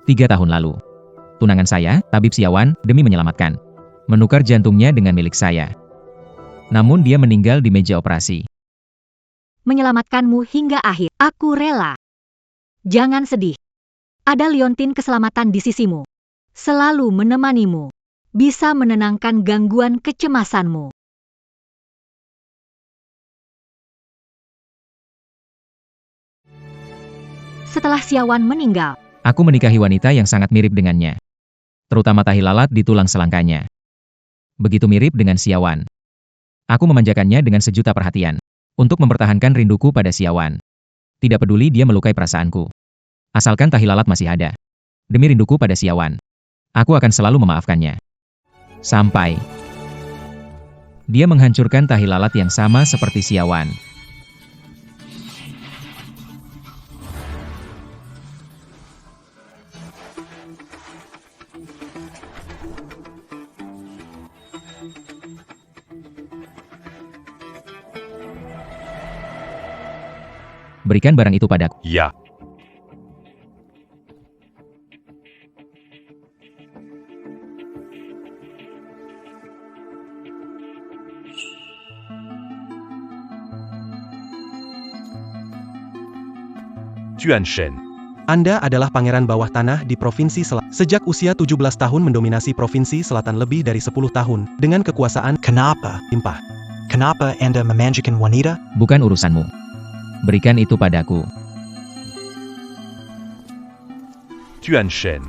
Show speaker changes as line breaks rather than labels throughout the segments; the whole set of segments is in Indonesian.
3 tahun lalu. Tunangan saya, Tabib Siawan, demi menyelamatkan. Menukar jantungnya dengan milik saya. Namun dia meninggal di meja operasi.
Menyelamatkanmu hingga akhir. Aku rela. Jangan sedih. Ada liontin keselamatan di sisimu. Selalu menemanimu. Bisa menenangkan gangguan kecemasanmu. Setelah Siawan meninggal,
Aku menikahi wanita yang sangat mirip dengannya. Terutama tahi lalat di tulang selangkanya. Begitu mirip dengan Siawan. Aku memanjakannya dengan sejuta perhatian. Untuk mempertahankan rinduku pada Siawan. Tidak peduli dia melukai perasaanku. Asalkan tahi lalat masih ada. Demi rinduku pada Siawan. Aku akan selalu memaafkannya. Sampai dia menghancurkan tahi lalat yang sama seperti Siawan. Berikan barang itu padaku.
Ya. Juanshen.
Anda adalah pangeran bawah tanah di Provinsi Selatan. Sejak usia 17 tahun mendominasi Provinsi Selatan lebih dari 10 tahun, dengan kekuasaan
Kenapa?
limpah.
Kenapa Anda memanjakan wanita?
Bukan urusanmu. Berikan itu padaku.
Juanshen.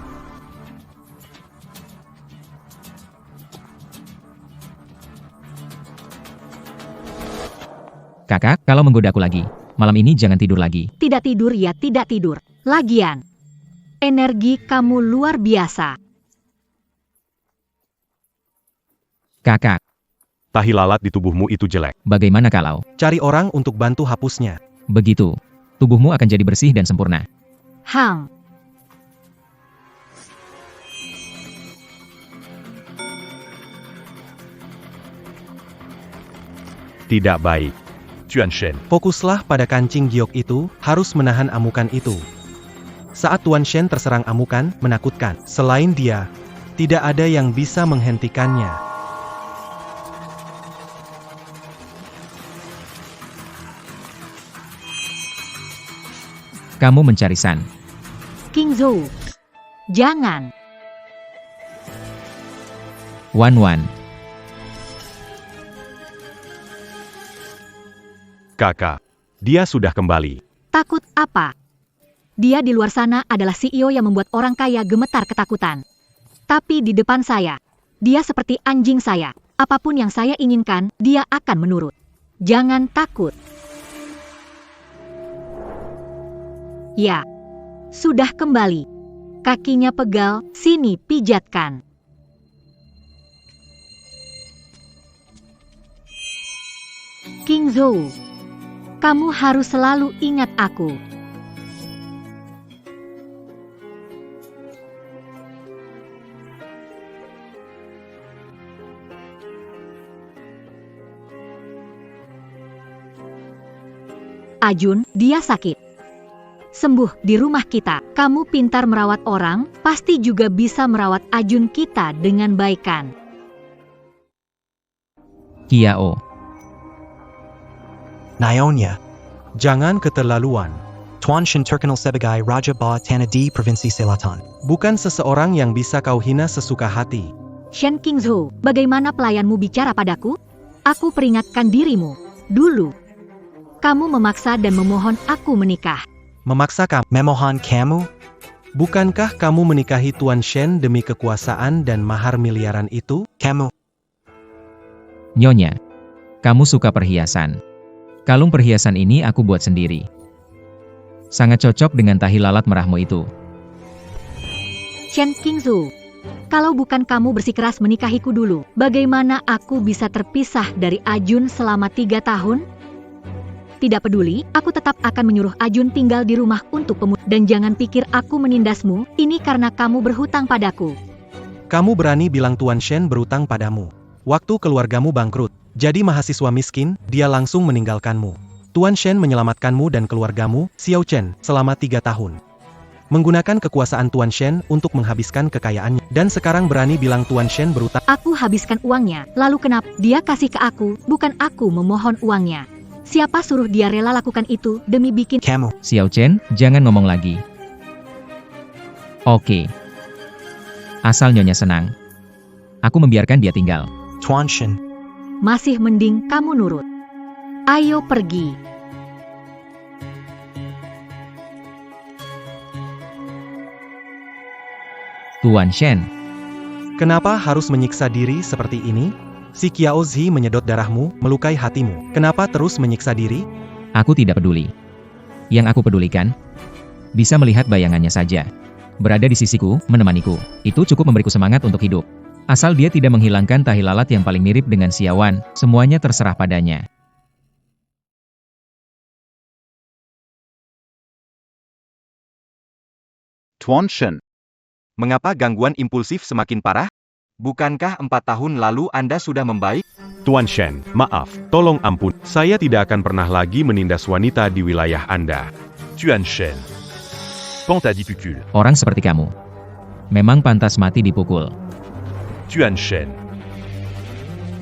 Kakak, kalau menggodaku lagi, malam ini jangan tidur lagi.
tidak tidur ya tidak tidur. Lagian, energi kamu luar biasa.
Kakak,
Tahi lalat di tubuhmu itu jelek.
bagaimana kalau
Cari orang untuk bantu hapusnya.
begitu? Tubuhmu akan jadi bersih dan sempurna.
Hang,
Tidak baik. Juanshen.
Fokuslah pada kancing giok itu, harus menahan amukan itu. Saat Tuan Shen terserang amukan, menakutkan. Selain dia, tidak ada yang bisa menghentikannya.
Kamu mencari San.
King Zhou. Jangan.
Wan.
Kakak. Dia sudah kembali.
Takut apa? Dia di luar sana adalah CEO yang membuat orang kaya gemetar ketakutan. Tapi di depan saya, dia seperti anjing saya. Apapun yang saya inginkan, dia akan menurut. Jangan takut. Ya, sudah kembali. Kakinya pegal, sini pijatkan. King Zhou, kamu harus selalu ingat aku. Ajun, dia sakit. Sembuh di rumah kita. Kamu pintar merawat orang, pasti juga bisa merawat Ajun kita dengan baikan.
Kiao.
Nyonya,
Jangan keterlaluan.
Tuan Shen terkenal sebagai Raja Bawah Tanah di Provinsi Selatan.
Bukan seseorang yang bisa kau hina sesuka hati.
Shen King Zhou, bagaimana pelayanmu bicara padaku? Aku peringatkan dirimu. Dulu, kamu memaksa dan memohon aku menikah.
Memaksa kamu.
Memohon kamu?
Bukankah kamu menikahi Tuan Shen demi kekuasaan dan mahar miliaran itu?
Kamu?
Nyonya. Kamu suka perhiasan. Kalung perhiasan ini aku buat sendiri. Sangat cocok dengan tahi lalat merahmu itu.
Shen King Zhou, kalau bukan kamu bersikeras menikahiku dulu, bagaimana aku bisa terpisah dari Ajun selama 3 tahun? Tidak peduli, aku tetap akan menyuruh Ajun tinggal di rumah untuk pemuda. Dan jangan pikir aku menindasmu, ini karena kamu berhutang padaku.
Kamu berani bilang Tuan Shen berutang padamu. Waktu keluargamu bangkrut, jadi mahasiswa miskin, dia langsung meninggalkanmu. Tuan Shen menyelamatkanmu dan keluargamu, Xiao Chen, selama 3 tahun. menggunakan kekuasaan Tuan Shen untuk menghabiskan kekayaannya. Dan sekarang berani bilang Tuan Shen berutang.
Aku habiskan uangnya, lalu kenapa dia kasih ke aku, bukan aku memohon uangnya. Siapa suruh dia rela lakukan itu demi bikin...
Kamu.
Xiao Chen, jangan ngomong lagi. Oke. Asal Nyonya senang. Aku membiarkan dia tinggal.
Tuan Shen.
Masih mending kamu nurut. Ayo pergi.
Tuan Shen,
Kenapa harus menyiksa diri seperti ini? Si Qiao Zi menyedot darahmu, melukai hatimu. Kenapa terus menyiksa diri?
aku tidak peduli. Yang aku pedulikan, bisa melihat bayangannya saja. Berada di sisiku, menemaniku. Itu cukup memberiku semangat untuk hidup. Asal dia tidak menghilangkan tahi lalat yang paling mirip dengan Xiaowan, semuanya terserah padanya.
Tuan Shen. Mengapa gangguan impulsif semakin parah? Bukankah 4 tahun lalu Anda sudah membaik?
Tuan Shen, maaf, tolong ampun. Saya tidak akan pernah lagi menindas wanita di wilayah Anda.
Tuan Shen. Pentadipicule.
Orang seperti kamu, memang pantas mati dipukul.
Tuan Shen.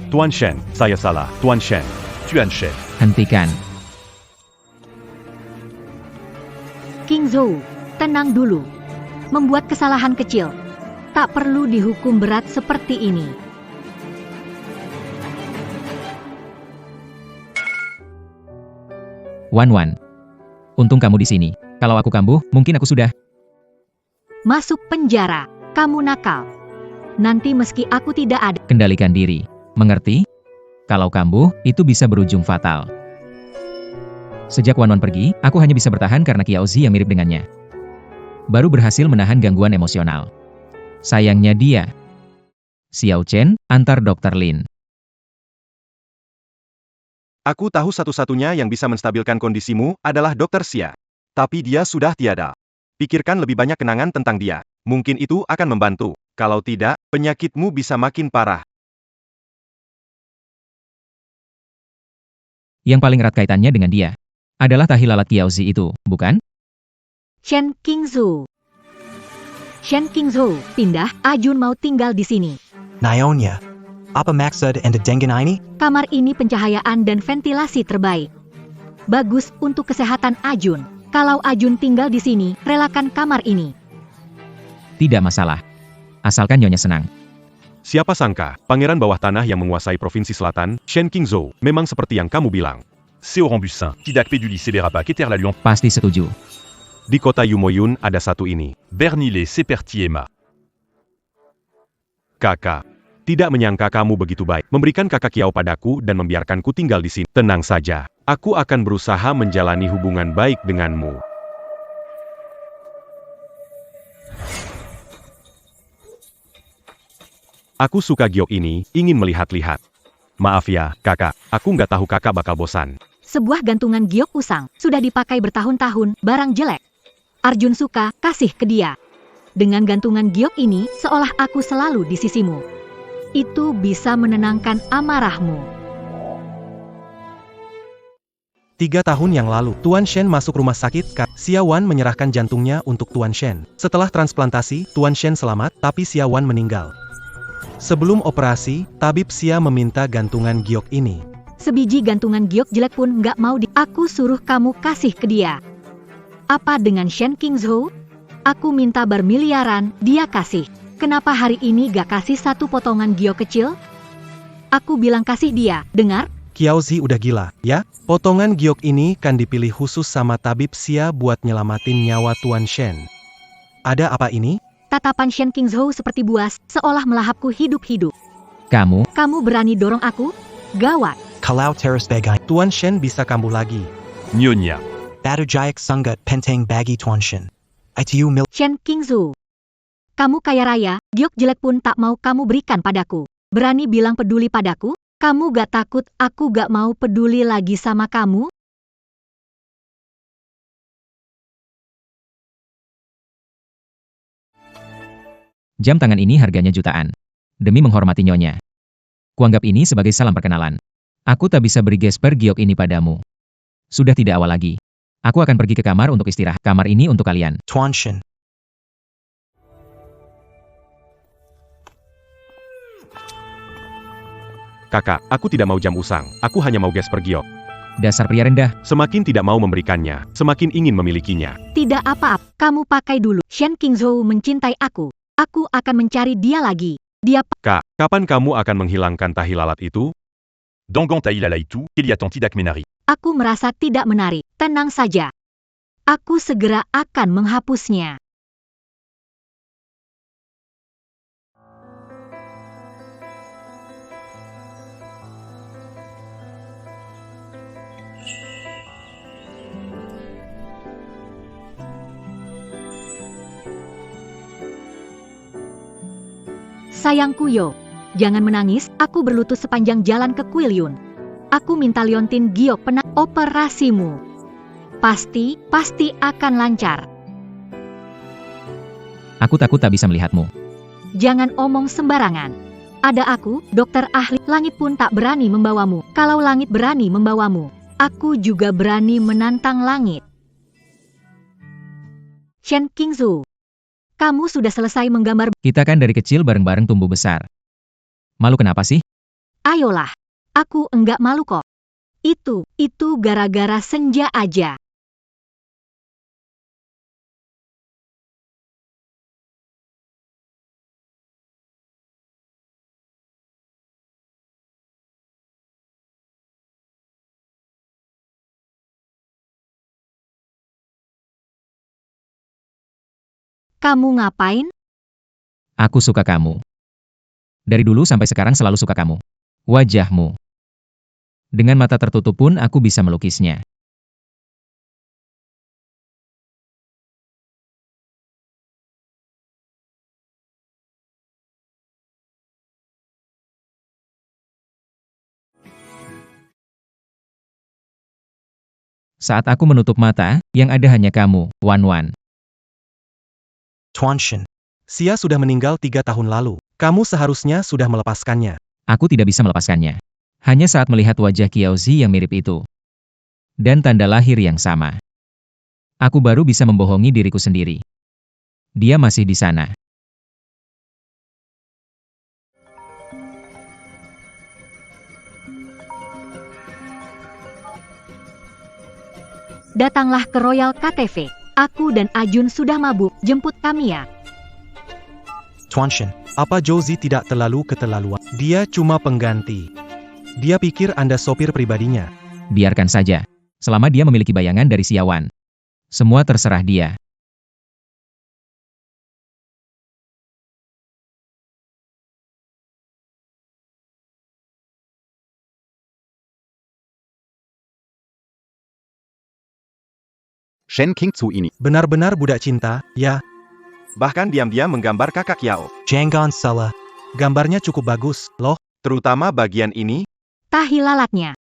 Tuan Shen, saya salah. Tuan Shen.
Tuan Shen.
Hentikan.
King Zhou, tenang dulu. Membuat kesalahan kecil. Tak perlu dihukum berat seperti ini.
Wan, untung kamu di sini. Kalau aku kambuh, mungkin aku sudah.
Masuk penjara. Kamu nakal. Nanti meski aku tidak ada.
Kendalikan diri. Mengerti? Kalau kambuh, itu bisa berujung fatal. Sejak Wan pergi, aku hanya bisa bertahan karena Qiao Zi yang mirip dengannya. Baru berhasil menahan gangguan emosional. Sayangnya dia. Xiao Chen, antar Dr. Lin.
Aku tahu satu-satunya yang bisa menstabilkan kondisimu adalah Dr. Xia. Tapi dia sudah tiada. Pikirkan lebih banyak kenangan tentang dia. Mungkin itu akan membantu. Kalau tidak, penyakitmu bisa makin parah.
Yang paling erat kaitannya dengan dia adalah tahi lalat Qiao Zi itu, bukan?
Shen Qingzhou. Shen Qingzhou, pindah, Ajun mau tinggal di sini.
Nyonya. Apa maksud Anda dengan ini?
Kamar ini pencahayaan dan ventilasi terbaik. Bagus untuk kesehatan Ajun. Kalau Ajun tinggal di sini, relakan kamar ini.
Tidak masalah. Asalkan Nyonya senang.
Siapa sangka, pangeran bawah tanah yang menguasai provinsi selatan, Shen Qingzhou, memang seperti yang kamu bilang.
C'est Bussin, qui d'acpé du lycée Berapa Keter la Luan.
Pasti setuju.
Di kota Yumoyun ada satu ini.
Bernile Sepertiema.
Kakak. Tidak menyangka kamu begitu baik. Memberikan kakak Kiao padaku dan membiarkanku tinggal di sini. Tenang saja. Aku akan berusaha menjalani hubungan baik denganmu. Aku suka giok ini, ingin melihat-lihat. Maaf ya, kakak. Aku nggak tahu kakak bakal bosan.
Sebuah gantungan giok usang, sudah dipakai bertahun-tahun, barang jelek. Arjun suka, kasih ke dia. Dengan gantungan giok ini, seolah aku selalu di sisimu. Itu bisa menenangkan amarahmu.
3 tahun yang lalu, Tuan Shen masuk rumah sakit. Xiaowan menyerahkan jantungnya untuk Tuan Shen. Setelah transplantasi, Tuan Shen selamat, tapi Xiaowan meninggal. Sebelum operasi, tabib Xia meminta gantungan giok ini.
Sebiji gantungan giok jelek pun nggak mau aku suruh kamu kasih ke dia. Apa dengan Shen Qingzhou? Aku minta bermiliaran, dia kasih. Kenapa hari ini gak kasih satu potongan giok kecil? Aku bilang kasih dia, dengar?
Qiao Zi udah gila, ya? Potongan giok ini kan dipilih khusus sama tabib Xia buat nyelamatin nyawa Tuan Shen. Ada apa ini?
Tatapan Shen Qingzhou seperti buas, seolah melahapku hidup-hidup.
Kamu,
Kamu berani dorong aku? Gawat.
Kalau terus bagai.
Tuan Shen bisa kambuh lagi.
Nyonya.
Batu Jayak Sunggut Penteng bagi Tuan Shen. Itu mil.
Shen Qingzhou. Kamu kaya raya, giok jelek pun tak mau kamu berikan padaku. Berani bilang peduli padaku? Kamu gak takut aku gak mau peduli lagi sama kamu?
jam tangan ini harganya jutaan. Demi menghormati Nyonya. Kuanggap ini sebagai salam perkenalan. Aku tak bisa beri gesper giok ini padamu. Sudah tidak awal lagi. Aku akan pergi ke kamar untuk istirahat. Kamar ini untuk kalian.
Tuan Shen.
Kakak, aku tidak mau jam usang. Aku hanya mau gesper giok.
Dasar pria rendah.
Semakin tidak mau memberikannya, semakin ingin memilikinya.
Tidak apa-apa, kamu pakai dulu. Shen Qingzhou mencintai aku. Aku akan mencari dia lagi. Dia
Kak, kapan kamu akan menghilangkan tahi lalat itu?
Dangan Taïla Laitu, Keliatan Tidak Menari.
Aku merasa tidak menarik. Tenang saja. Aku segera akan menghapusnya. Sayangku Yo, jangan menangis, aku berlutut sepanjang jalan ke Quilyun. Aku minta liontin giok operasimu. Pasti akan lancar.
Aku takut tak bisa melihatmu.
Jangan omong sembarangan. Ada aku, dokter ahli, langit pun tak berani membawamu. Kalau langit berani membawamu, aku juga berani menantang langit. Shen Qingzhou, kamu sudah selesai menggambar.
Kita kan dari kecil bareng-bareng tumbuh besar. Malu kenapa sih?
Ayolah, aku enggak malu kok. Itu gara-gara senja aja. Kamu ngapain?
Aku suka kamu. Dari dulu sampai sekarang selalu suka kamu. Wajahmu. Dengan mata tertutup pun aku bisa melukisnya. Saat aku menutup mata, yang ada hanya kamu, Wan.
Tuan Shen.
Xia sudah meninggal 3 tahun lalu. Kamu seharusnya sudah melepaskannya.
Aku tidak bisa melepaskannya. Hanya saat melihat wajah Qiaozi yang mirip itu. Dan tanda lahir yang sama. Aku baru bisa membohongi diriku sendiri. Dia masih di sana.
Datanglah ke Royal KTV. Aku dan Ajun sudah mabuk, jemput kami ya.
Tuan Shen.
Apa Josie tidak terlalu keterlaluan? Dia cuma pengganti. Dia pikir Anda sopir pribadinya.
Biarkan saja. Selama dia memiliki bayangan dari Siawan. Semua terserah dia.
Shen Qingzhou ini.
Benar-benar budak cinta, ya.
Bahkan diam-diam menggambar kakak Kiao.
Jangan salah.
Gambarnya cukup bagus, loh.
Terutama bagian ini,
Tahi lalatnya.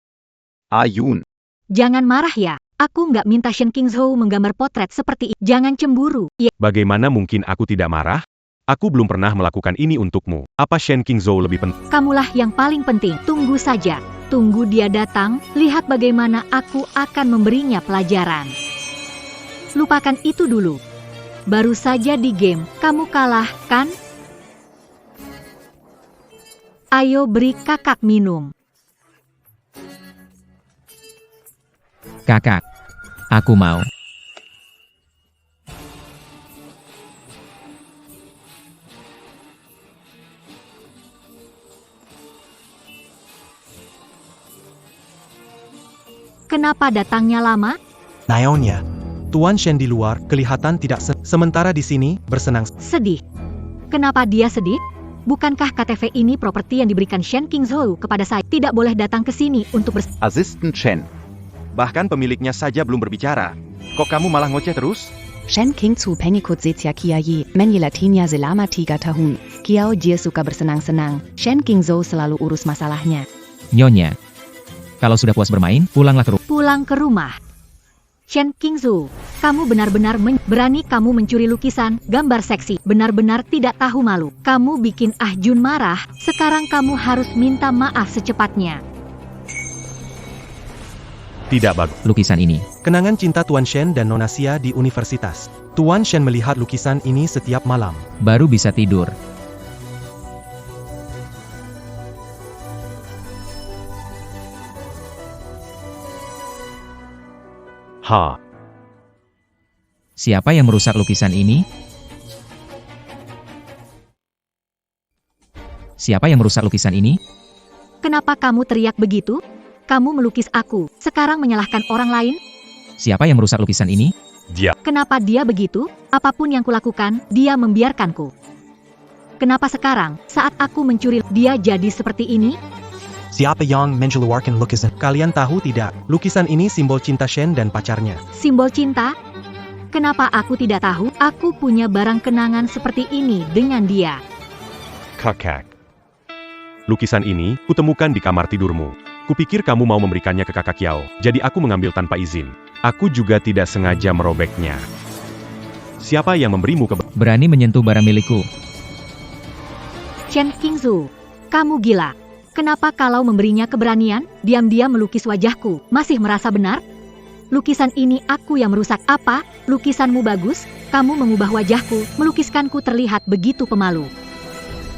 Ayun.
Jangan marah ya. Aku nggak minta Shen Qingzhou menggambar potret seperti itu. Jangan cemburu. Ya,
Bagaimana mungkin aku tidak marah? Aku belum pernah melakukan ini untukmu. Apa Shen Qingzhou lebih penting?
kamulah yang paling penting. Tunggu saja. Tunggu dia datang, lihat bagaimana aku akan memberinya pelajaran. Lupakan itu dulu. Baru saja di game, kamu kalah, kan? Ayo beri kakak minum.
Kakak. Aku mau.
Kenapa datangnya lama?
Naonya.
Tuan Shen di luar kelihatan tidak sementara di sini bersenang.
Sedih. Kenapa dia sedih? Bukankah KTV ini properti yang diberikan Shen Qingzhou kepada saya? Tidak boleh datang ke sini untuk
Assistant Shen. Bahkan pemiliknya saja belum berbicara. Kok kamu malah ngoceh terus?
Shen Qingzhou pengikut Zexia Kiai, menyi Latinya selama 3 tahun. Kiao Jie suka bersenang-senang, Shen Qingzhou selalu urus masalahnya.
Nyonya. Kalau sudah puas bermain, pulanglah ke rumah.
pulang ke rumah. Shen Qingzhou, kamu benar-benar berani kamu mencuri lukisan, gambar seksi, benar-benar tidak tahu malu. Kamu bikin Ah Jun marah, sekarang kamu harus minta maaf secepatnya.
Tidak bagus.
Lukisan ini.
Kenangan cinta Tuan Shen dan Nona Xia di universitas. Tuan Shen melihat lukisan ini setiap malam.
Baru bisa tidur.
Ha,
Siapa yang merusak lukisan ini? Siapa yang merusak lukisan ini?
Kenapa kamu teriak begitu? Kamu melukis aku, sekarang menyalahkan orang lain?
Siapa yang merusak lukisan ini?
Dia.
Kenapa dia begitu? Apapun yang kulakukan, dia membiarkanku. Kenapa sekarang, saat aku mencuri, dia jadi seperti ini?
Siapa yang mengeluarkan lukisan?
Kalian tahu tidak, lukisan ini simbol cinta Shen dan pacarnya.
Simbol cinta? Kenapa aku tidak tahu? Aku punya barang kenangan seperti ini dengan dia.
kakak. Lukisan ini, kutemukan di kamar tidurmu. Kupikir kamu mau memberikannya ke kakak Kiao, jadi aku mengambil tanpa izin. Aku juga tidak sengaja merobeknya. Siapa yang memberimu
Berani menyentuh barang milikku.
Shen Qingzu, kamu gila. Kenapa kalau memberinya keberanian, diam-diam melukis wajahku, masih merasa benar? Lukisan ini aku yang merusak. Apa? Lukisanmu bagus, kamu mengubah wajahku, melukiskanku terlihat begitu pemalu.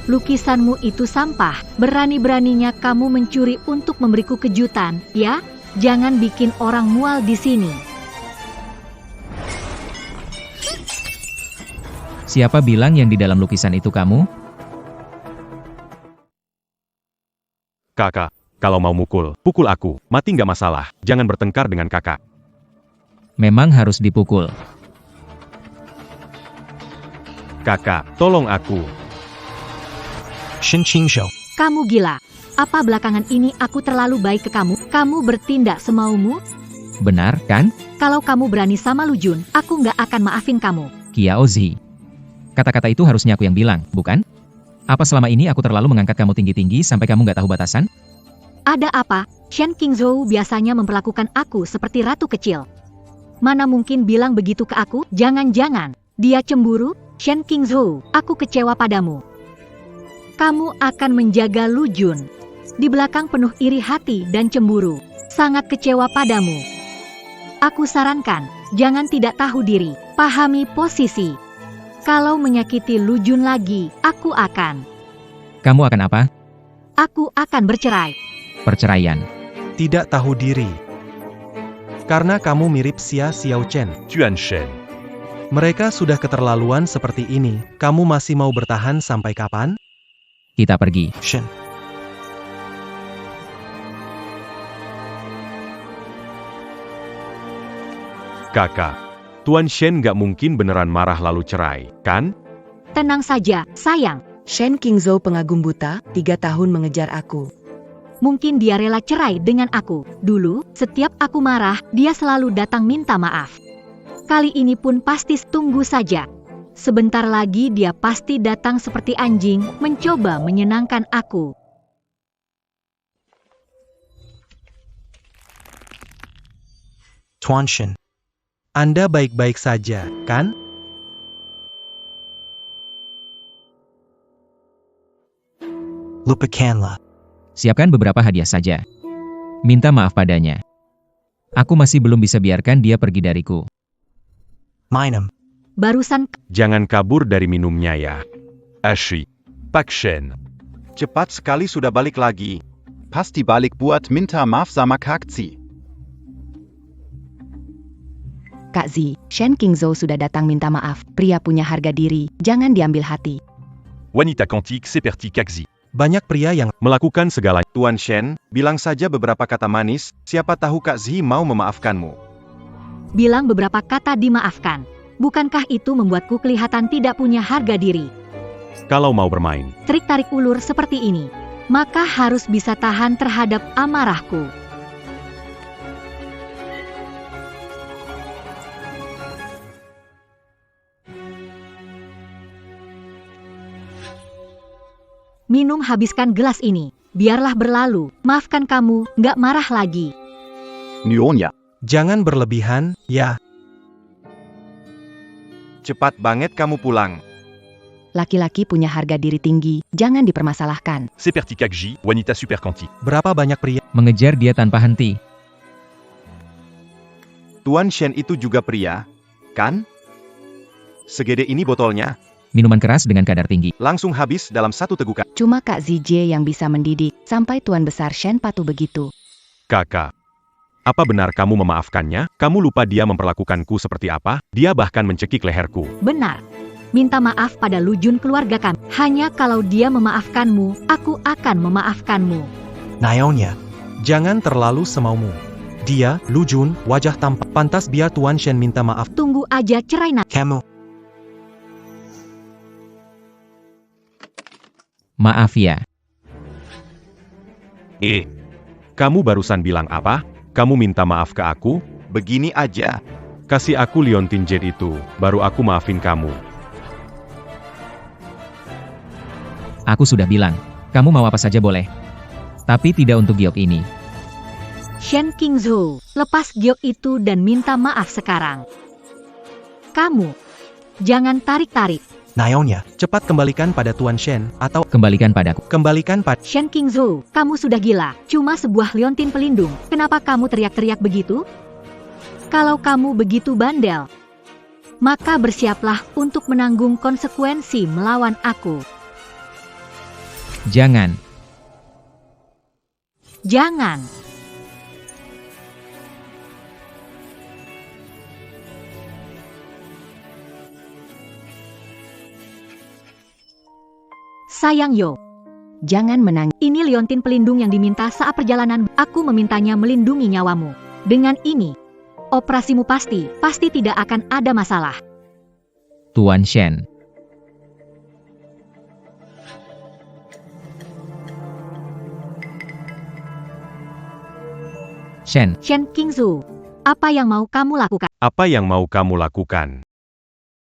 Lukisanmu itu sampah, berani-beraninya kamu mencuri untuk memberiku kejutan, ya? Jangan bikin orang mual di sini.
Siapa bilang yang di dalam lukisan itu kamu?
kakak? Kalau mau mukul, pukul aku. Mati nggak masalah. Jangan bertengkar dengan kakak.
Memang harus dipukul.
Kakak, tolong aku.
Shin Qingzhou.
Kamu gila. Apa belakangan ini aku terlalu baik ke kamu? Kamu bertindak semaumu?
Benar, kan?
Kalau kamu berani sama Lu Jun, aku nggak akan maafin kamu.
Kiao Zi. Kata-kata itu harusnya aku yang bilang, bukan? Apa selama ini aku terlalu mengangkat kamu tinggi-tinggi sampai kamu nggak tahu batasan?
Ada apa? Shen Qingzhou biasanya memperlakukan aku seperti ratu kecil. Mana mungkin bilang begitu ke aku? Jangan-jangan dia cemburu? Shen Qingzhou, aku kecewa padamu. Kamu akan menjaga Lu Jun. Di belakang penuh iri hati dan cemburu. Sangat kecewa padamu. Aku sarankan, jangan tidak tahu diri. Pahami posisi. Kalau menyakiti Lu Jun lagi, aku akan.
Kamu akan apa?
Aku akan bercerai.
Perceraian.
Tidak tahu diri. Karena kamu mirip Xia Xiao Chen.
Tuan Shen.
Mereka sudah keterlaluan seperti ini. Kamu masih mau bertahan sampai kapan?
Kita pergi.
Shin.
Kakak, Tuan Shen nggak mungkin beneran marah lalu cerai, kan?
Tenang saja, sayang.
Shen Qingzhou pengagum buta, 3 tahun mengejar aku.
Mungkin dia rela cerai dengan aku. Dulu, setiap aku marah, dia selalu datang minta maaf. Kali ini pun pasti tunggu saja. Sebentar lagi dia pasti datang seperti anjing, mencoba menyenangkan aku.
Tuan Shin.
Anda baik-baik saja, kan?
Lupakanlah.
Siapkan beberapa hadiah saja. Minta maaf padanya. Aku masih belum bisa biarkan dia pergi dariku.
Minum.
Barusan
Jangan kabur dari minumnya ya.
Ashi. Pak Shen.
Cepat sekali sudah balik lagi. Pasti balik buat minta maaf sama Kak Zi.
Kak Zi, Shen Qingzhou sudah datang minta maaf. Pria punya harga diri, jangan diambil hati.
Wanita cantik seperti Kak Zi.
Banyak pria yang
Melakukan segala.
Tuan Shen, bilang saja beberapa kata manis, siapa tahu Kak Zi mau memaafkanmu.
bilang beberapa kata dimaafkan. Bukankah itu membuatku kelihatan tidak punya harga diri?
Kalau mau bermain,
Trik tarik ulur seperti ini, maka harus bisa tahan terhadap amarahku. Minum habiskan gelas ini. Biarlah berlalu. Maafkan kamu, nggak marah lagi.
Nyonya,
jangan berlebihan, ya.
cepat banget kamu pulang.
Laki-laki punya harga diri tinggi, jangan dipermasalahkan.
Seperti Kak Zi, wanita super cantik.
Berapa banyak pria
Mengejar dia tanpa henti.
Tuan Shen itu juga pria, kan? Segede ini botolnya,
Minuman keras dengan kadar tinggi.
langsung habis dalam 1 tegukan.
Cuma Kak Zi Jie yang bisa mendidik, sampai Tuan Besar Shen patuh begitu.
kakak. Apa benar kamu memaafkannya? Kamu lupa dia memperlakukanku seperti apa? Dia bahkan mencekik leherku.
Benar. Minta maaf pada Lu Jun keluarga kami. Hanya kalau dia memaafkanmu, aku akan memaafkanmu.
Nyonya.
Jangan terlalu semaumu. Dia, Lu Jun, wajah tampak. Pantas biar Tuan Shen minta maaf.
Tunggu aja cerai
Kamu.
Maaf ya.
Kamu barusan bilang apa? Kamu minta maaf ke aku?
Begini aja.
Kasih aku liontin jade itu, baru aku maafin kamu.
Aku sudah bilang, kamu mau apa saja boleh. Tapi tidak untuk giok ini.
Shen Qingzhou, lepas giok itu dan minta maaf sekarang. Kamu, jangan tarik-tarik.
Nyonya.
Cepat kembalikan pada Tuan Shen, atau
Kembalikan padaku.
kembalikan pada...
Shen Qingzhou, kamu sudah gila. Cuma sebuah liontin pelindung. Kenapa kamu teriak-teriak begitu? Kalau kamu begitu bandel, maka bersiaplah untuk menanggung konsekuensi melawan aku.
Jangan.
Jangan. Sayang Yo,
Jangan menangis.
ini liontin pelindung yang diminta saat perjalanan. Aku memintanya melindungi nyawamu. Dengan ini, operasimu pasti tidak akan ada masalah.
Tuan Shen. Shen,
Shen Qingzhou, apa yang mau kamu lakukan?
Apa yang mau kamu lakukan?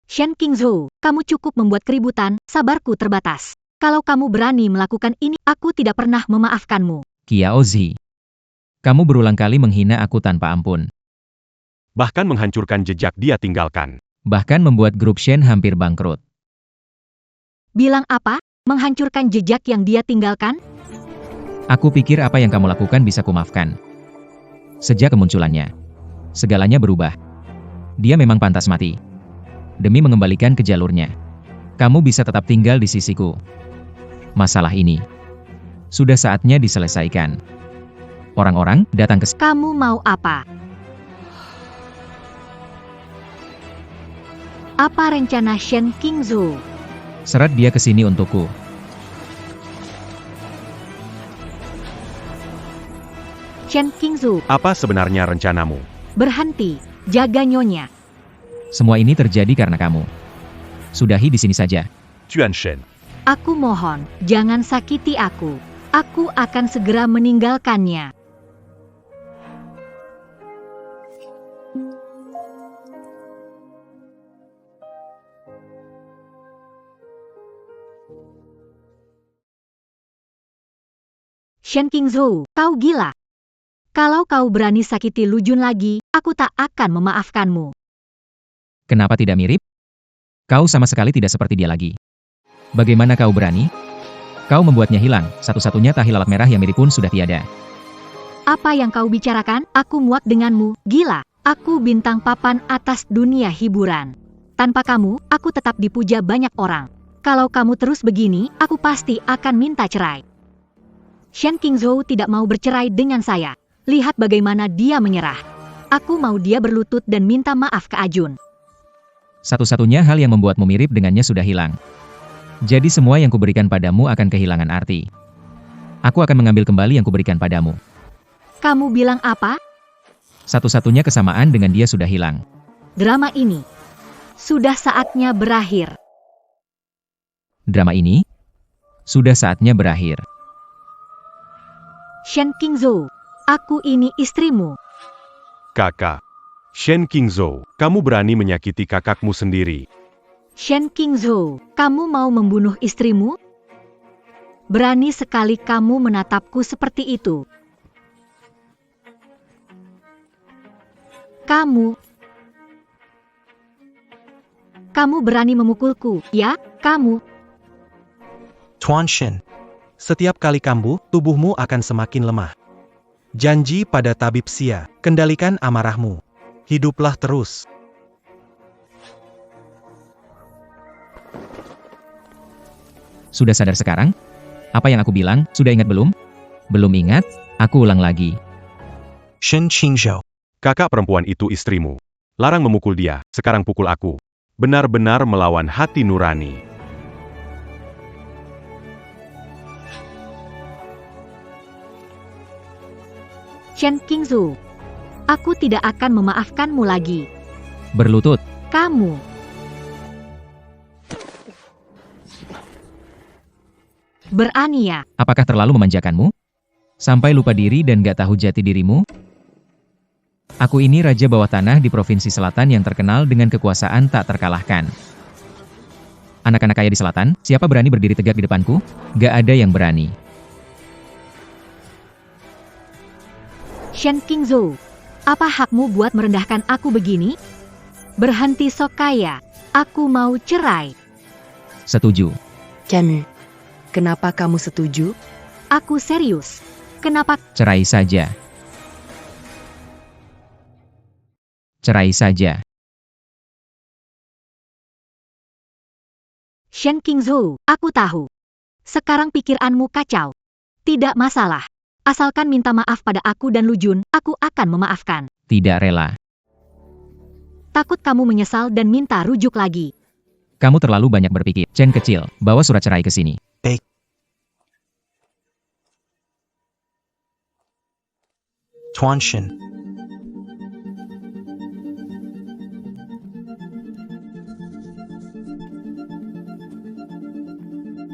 Shen Qingzhou, kamu cukup membuat keributan, sabarku terbatas. Kalau kamu berani melakukan ini, aku tidak pernah memaafkanmu.
Qiao Zi. Kamu berulang kali menghina aku tanpa ampun.
Bahkan menghancurkan jejak dia tinggalkan.
Bahkan membuat grup Shen hampir bangkrut.
Bilang apa? Menghancurkan jejak yang dia tinggalkan?
Aku pikir apa yang kamu lakukan bisa kumaafkan. Sejak kemunculannya, segalanya berubah. Dia memang pantas mati. Demi mengembalikan ke jalurnya, kamu bisa tetap tinggal di sisiku. Masalah ini sudah saatnya diselesaikan. Orang-orang datang ke...
Kamu mau apa? Apa rencana Shen Qingzhou?
Seret dia ke sini untukku.
Shen Qingzhou,
Apa sebenarnya rencanamu?
berhenti. Jaga nyonya.
Semua ini terjadi karena kamu. Sudahi di sini saja.
Tuan Shen.
Aku mohon, jangan sakiti aku. Aku akan segera meninggalkannya. Shen Qingzhou, kau gila. Kalau kau berani sakiti Lu Jun lagi, aku tak akan memaafkanmu.
Kenapa tidak mirip? Kau sama sekali tidak seperti dia lagi. Bagaimana kau berani? Kau membuatnya hilang, satu-satunya tahi lalat merah yang mirip pun sudah tiada.
Apa yang kau bicarakan? Aku muak denganmu, gila. Aku bintang papan atas dunia hiburan. Tanpa kamu, aku tetap dipuja banyak orang. Kalau kamu terus begini, aku pasti akan minta cerai. Shen Qingzhou tidak mau bercerai dengan saya. Lihat bagaimana dia menyerah. Aku mau dia berlutut dan minta maaf ke Ajun.
Satu-satunya hal yang membuatmu mirip dengannya sudah hilang. Jadi semua yang kuberikan padamu akan kehilangan arti. Aku akan mengambil kembali yang kuberikan padamu.
Kamu bilang apa?
Satu-satunya kesamaan dengan dia sudah hilang.
Drama ini sudah saatnya berakhir.
Drama ini sudah saatnya berakhir.
Shen Qingzhou, aku ini istrimu.
Kakak. Shen Qingzhou, kamu berani menyakiti kakakmu sendiri.
Shen Qingzhou, kamu mau membunuh istrimu? Berani sekali kamu menatapku seperti itu. Kamu berani memukulku, ya? Kamu.
Tuan Shen.
Setiap kali kambuh, tubuhmu akan semakin lemah. Janji pada tabib Xia, kendalikan amarahmu. Hiduplah terus.
Sudah sadar sekarang? Apa yang aku bilang, sudah ingat belum? Belum ingat? Aku ulang lagi.
Shen Qingzhou.
Kakak perempuan itu istrimu. Larang memukul dia, sekarang pukul aku. Benar-benar melawan hati nurani.
Shen Qingzhou, aku tidak akan memaafkanmu lagi.
Berlutut.
Kamu. Berani ya?
Apakah terlalu memanjakanmu? Sampai lupa diri dan gak tahu jati dirimu? Aku ini raja bawah tanah di provinsi selatan yang terkenal dengan kekuasaan tak terkalahkan. Anak-anak kaya di selatan, siapa berani berdiri tegak di depanku? Gak ada yang berani.
Shen Qingzhou, apa hakmu buat merendahkan aku begini? Berhenti sok kaya. Aku mau cerai.
Setuju.
Camu. Kenapa kamu setuju?
Aku serius. Kenapa?
Cerai saja. Cerai saja.
Shen Qingzhou, aku tahu. Sekarang pikiranmu kacau. Tidak masalah. Asalkan minta maaf pada aku dan Lu Jun, aku akan memaafkan.
Tidak rela.
Takut kamu menyesal dan minta rujuk lagi.
Kamu terlalu banyak berpikir. Chen kecil, bawa surat cerai ke sini.
Baik. Tuan Shen.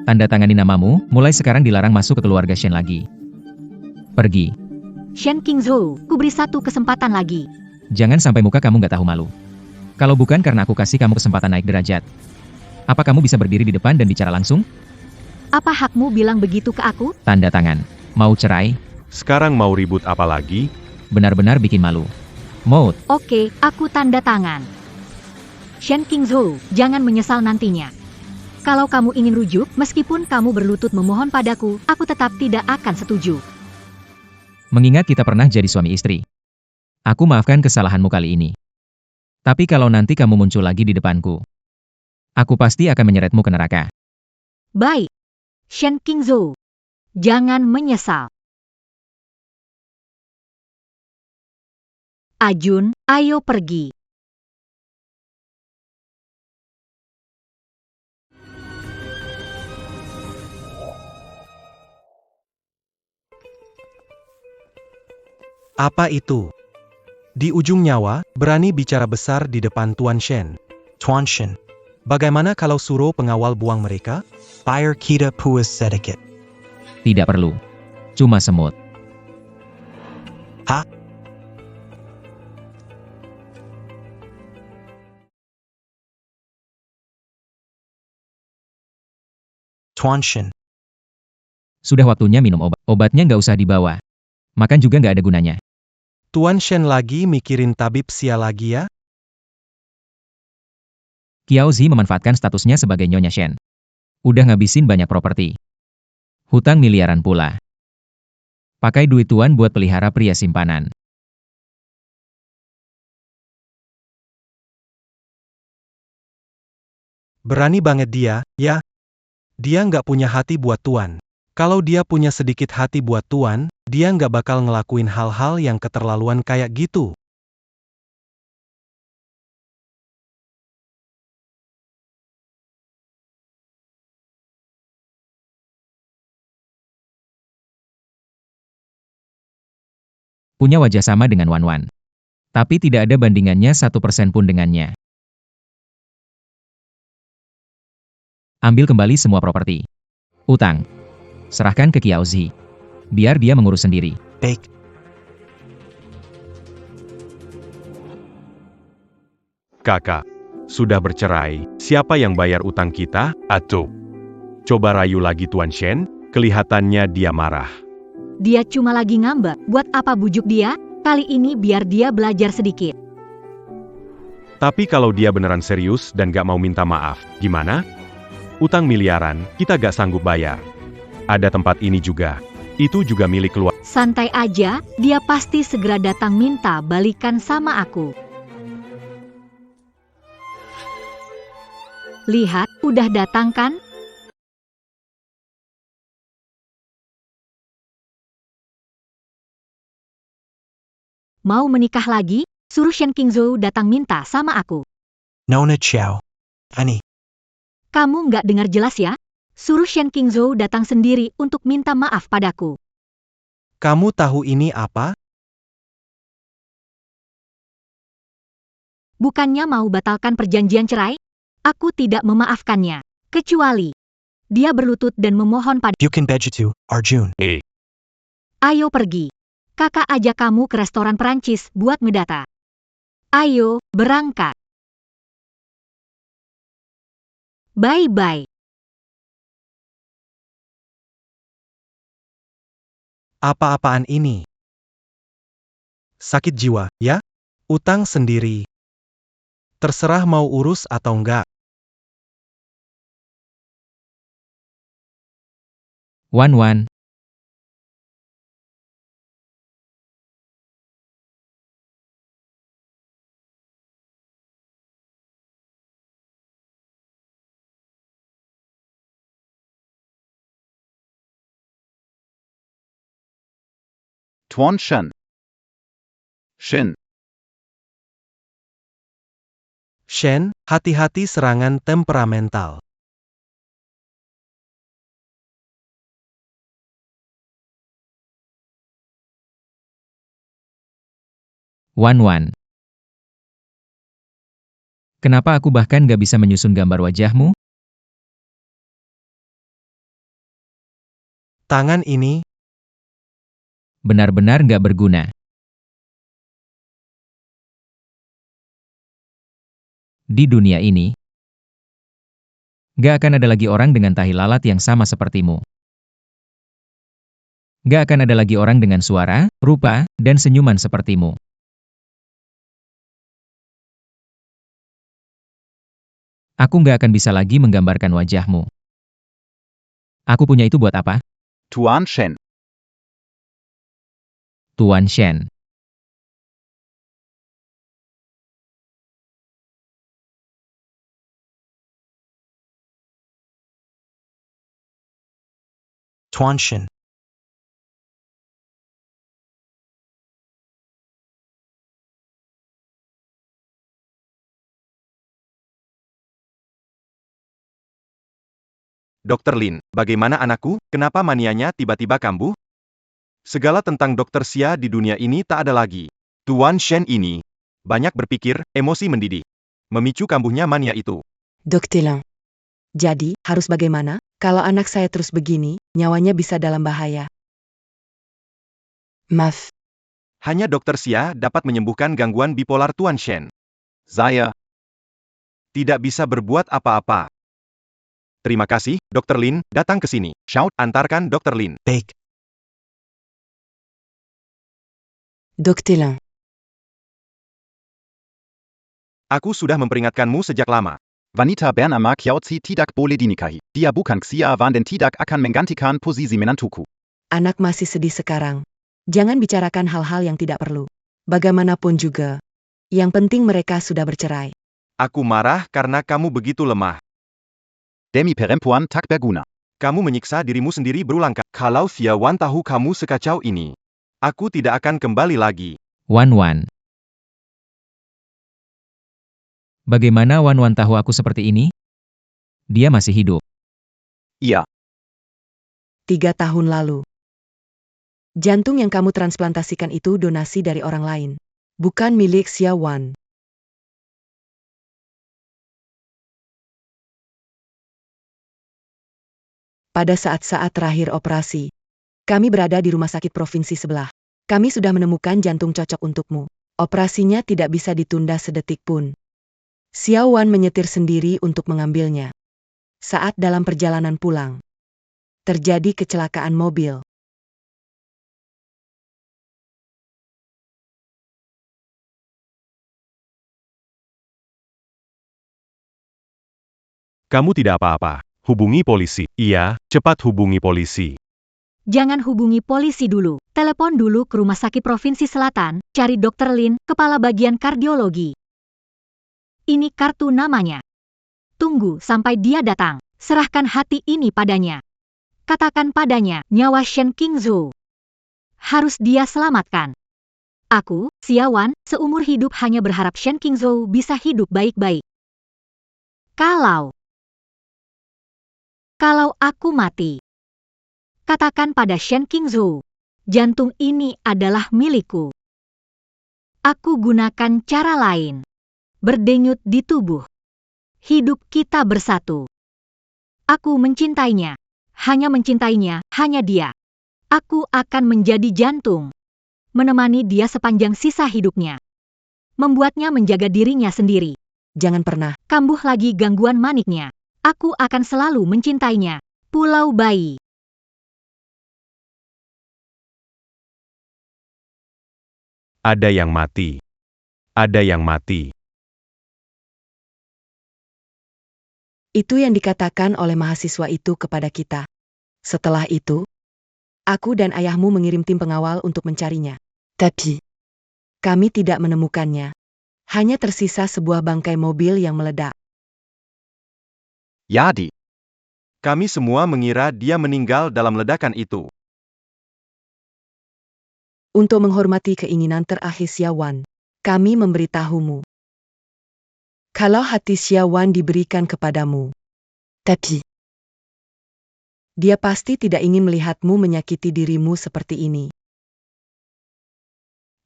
Tanda tangani namamu, mulai sekarang dilarang masuk ke keluarga Shen lagi. Pergi.
Shen Qingzhou, kuberi satu kesempatan lagi.
Jangan sampai muka kamu gak tahu malu. Kalau bukan karena aku kasih kamu kesempatan naik derajat. Apa kamu bisa berdiri di depan dan bicara langsung?
Apa hakmu bilang begitu ke aku?
Tanda tangan. Mau cerai?
Sekarang mau ribut apa lagi?
Benar-benar bikin malu. Maud,
Oke, aku tanda tangan. Shen Qingzhou, jangan menyesal nantinya. Kalau kamu ingin rujuk, meskipun kamu berlutut memohon padaku, aku tetap tidak akan setuju.
mengingat kita pernah jadi suami istri. Aku maafkan kesalahanmu kali ini. Tapi kalau nanti kamu muncul lagi di depanku, aku pasti akan menyeretmu ke neraka.
Baik. Shen Qingzhou, jangan menyesal. Ajun, ayo pergi.
Apa itu? Di ujung nyawa, berani bicara besar di depan Tuan Shen.
Tuan Shen.
Bagaimana kalau suruh pengawal buang mereka?
Bayar kita puas sedikit.
Tidak perlu. Cuma semut.
Hah? Tuan Shen.
Sudah waktunya minum obat. Obatnya nggak usah dibawa. Makan juga nggak ada gunanya.
Tuan Shen lagi mikirin tabib Xia lagi ya?
Qiao Zi memanfaatkan statusnya sebagai Nyonya Shen. Udah ngabisin banyak properti. Hutang miliaran pula. Pakai duit tuan buat pelihara pria simpanan.
Berani banget dia, ya? Dia nggak punya hati buat tuan. Kalau dia punya sedikit hati buat tuan, dia nggak bakal ngelakuin hal-hal yang keterlaluan kayak gitu.
Punya wajah sama dengan Wan Wan. Tapi tidak ada bandingannya 1% pun dengannya. Ambil kembali semua properti. Utang. Serahkan ke Qiao Zi. Biar dia mengurus sendiri.
Baik.
Kakak, sudah bercerai, siapa yang bayar utang kita?
Atau,
Coba rayu lagi Tuan Shen, kelihatannya dia marah.
Dia cuma lagi ngambek. Buat apa bujuk dia? Kali ini biar dia belajar sedikit.
Tapi kalau dia beneran serius dan gak mau minta maaf, gimana? Utang miliaran, kita gak sanggup bayar. Ada tempat ini juga. Itu juga milik keluarga.
Santai aja, dia pasti segera datang minta balikan sama aku. Lihat, udah datang kan? Mau menikah lagi? Suruh Shen Qingzhou datang minta sama aku.
Nona Chow. Ani.
Kamu nggak dengar jelas ya? Suruh Shen Qingzhou datang sendiri untuk minta maaf padaku.
Kamu tahu ini apa?
Bukannya mau batalkan perjanjian cerai? Aku tidak memaafkannya. Kecuali dia berlutut dan memohon pada.
Yukin Bejitu, Arjun.
Ayo pergi. Kakak ajak kamu ke restoran Perancis buat ngedata. Ayo, berangkat. Bye-bye.
Apa-apaan ini? Sakit jiwa, ya? Utang sendiri. Terserah mau urus atau enggak.
Wan.
Tuan Shen. Shen.
Shen, hati-hati serangan temperamental.
Wan. Kenapa aku bahkan gak bisa menyusun gambar wajahmu?
Tangan ini,
Benar-benar gak berguna. Di dunia ini, gak akan ada lagi orang dengan tahi lalat yang sama sepertimu. Gak akan ada lagi orang dengan suara, rupa, dan senyuman sepertimu. Aku gak akan bisa lagi menggambarkan wajahmu. Aku punya itu buat apa?
Tuan Shen.
Tuan Shen.
Tuan Shen.
Dr. Lin, bagaimana anakku? Kenapa manianya tiba-tiba kambuh? Segala tentang Dr. Xia di dunia ini tak ada lagi. Tuan Shen ini banyak berpikir, emosi mendidih. Memicu kambuhnya mania itu.
Dr. Lang. Jadi, harus bagaimana? Kalau anak saya terus begini, nyawanya bisa dalam bahaya. Maaf.
Hanya Dr. Xia dapat menyembuhkan gangguan bipolar Tuan Shen.
Saya.
Tidak bisa berbuat apa-apa. Terima kasih, Dr. Lin, datang ke sini. Shout, antarkan Dr. Lin.
Baik.
Dr. Lang.
Aku sudah memperingatkanmu sejak lama.
Wanita Bernama Kiaozi tidak boleh dinikahi. Dia bukan Xia Wan dan tidak akan menggantikan posisi menantuku.
Anak masih sedih sekarang. Jangan bicarakan hal-hal yang tidak perlu. Bagaimanapun juga. Yang penting mereka sudah bercerai.
Aku marah karena kamu begitu lemah.
Demi perempuan tak berguna.
Kamu menyiksa dirimu sendiri berulang kali. Kalau Xia Wan tahu kamu sekacau ini, aku tidak akan kembali lagi.
Wan. Bagaimana Wan tahu aku seperti ini? Dia masih hidup.
Iya.
3 tahun lalu. Jantung yang kamu transplantasikan itu donasi dari orang lain. Bukan milik Xia Wan. Pada saat-saat terakhir operasi, kami berada di rumah sakit provinsi sebelah. Kami sudah menemukan jantung cocok untukmu. Operasinya tidak bisa ditunda sedetik pun. Xia Wan menyetir sendiri untuk mengambilnya. Saat dalam perjalanan pulang, terjadi kecelakaan mobil.
Kamu tidak apa-apa. Hubungi polisi. Iya, cepat hubungi polisi.
Jangan hubungi polisi dulu. Telepon dulu ke Rumah Sakit Provinsi Selatan, cari Dr. Lin, kepala bagian kardiologi. Ini kartu namanya. Tunggu sampai dia datang. Serahkan hati ini padanya. Katakan padanya, nyawa Shen Qingzhou harus dia selamatkan. Aku, Xiaowan, seumur hidup hanya berharap Shen Qingzhou bisa hidup baik-baik. Kalau aku mati, katakan pada Shen Qingzhou, jantung ini adalah milikku. Aku gunakan cara lain. Berdenyut di tubuh. Hidup kita bersatu. Aku mencintainya. Hanya mencintainya, hanya dia. Aku akan menjadi jantung. Menemani dia sepanjang sisa hidupnya. Membuatnya menjaga dirinya sendiri.
Jangan pernah.
Kambuh lagi gangguan maniknya. Aku akan selalu mencintainya. Pulau Bayi.
Ada yang mati. Ada yang mati.
Itu yang dikatakan oleh mahasiswa itu kepada kita. Setelah itu, aku dan ayahmu mengirim tim pengawal untuk mencarinya. Tapi, kami tidak menemukannya. Hanya tersisa sebuah bangkai mobil yang meledak.
Yadi.
Kami semua mengira dia meninggal dalam ledakan itu.
Untuk menghormati keinginan terakhir Xiaowan, kami memberitahumu. Kalau hati Xiaowan diberikan kepadamu, tapi dia pasti tidak ingin melihatmu menyakiti dirimu seperti ini.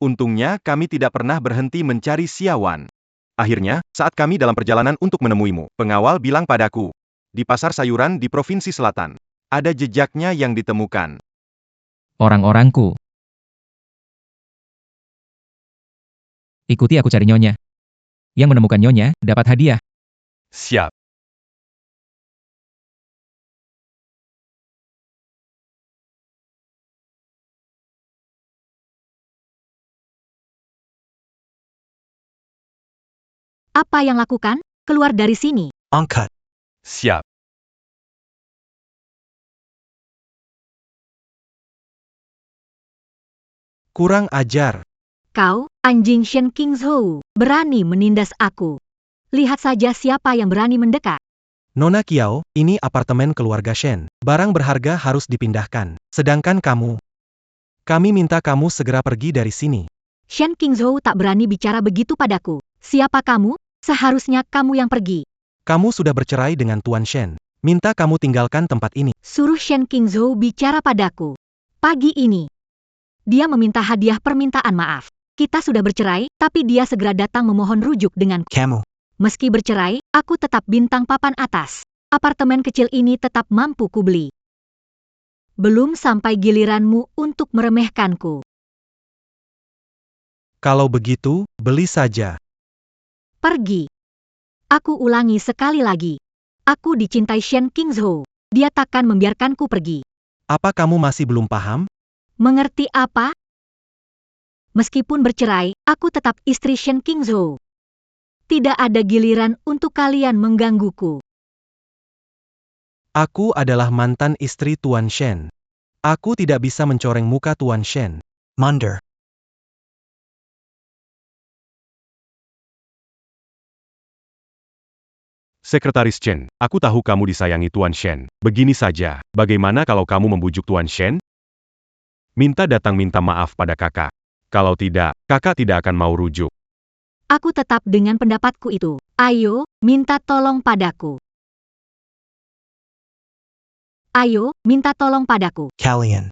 Untungnya kami tidak pernah berhenti mencari Xiaowan. Akhirnya, saat kami dalam perjalanan untuk menemuimu, pengawal bilang padaku, di pasar sayuran di Provinsi Selatan, ada jejaknya yang ditemukan.
Orang-orangku. Ikuti aku cari Nyonya. Yang menemukan Nyonya, dapat hadiah.
Siap.
Apa yang lakukan? Keluar dari sini.
Angkat.
Siap.
Kurang ajar.
Kau, anjing Shen Qingzhou, berani menindas aku. Lihat saja siapa yang berani mendekat.
Nona Qiao, ini apartemen keluarga Shen. Barang berharga harus dipindahkan. Sedangkan kamu. Kami minta kamu segera pergi dari sini.
Shen Qingzhou tak berani bicara begitu padaku. Siapa kamu? Seharusnya kamu yang pergi.
Kamu sudah bercerai dengan Tuan Shen. Minta kamu tinggalkan tempat ini.
Suruh Shen Qingzhou bicara padaku. Pagi ini, dia meminta hadiah permintaan maaf. Kita sudah bercerai, tapi dia segera datang memohon rujuk dengan
Kamu.
Meski bercerai, aku tetap bintang papan atas. Apartemen kecil ini tetap mampu kubeli. Belum sampai giliranmu untuk meremehkanku.
Kalau begitu, beli saja.
Pergi. Aku ulangi sekali lagi. Aku dicintai Shen Qingzhou. Dia takkan membiarkanku pergi.
Apa kamu masih belum paham?
Mengerti apa? Meskipun bercerai, aku tetap istri Shen Qingzhou. Tidak ada giliran untuk kalian menggangguku.
Aku adalah mantan istri Tuan Shen. Aku tidak bisa mencoreng muka Tuan Shen.
Mundur.
Sekretaris Chen, aku tahu kamu disayangi Tuan Shen. Begini saja, bagaimana kalau kamu membujuk Tuan Shen? Minta datang minta maaf pada kakak. Kalau tidak, kakak tidak akan mau rujuk.
Aku tetap dengan pendapatku itu. Ayo, minta tolong padaku. Ayo, minta tolong padaku.
Kalian.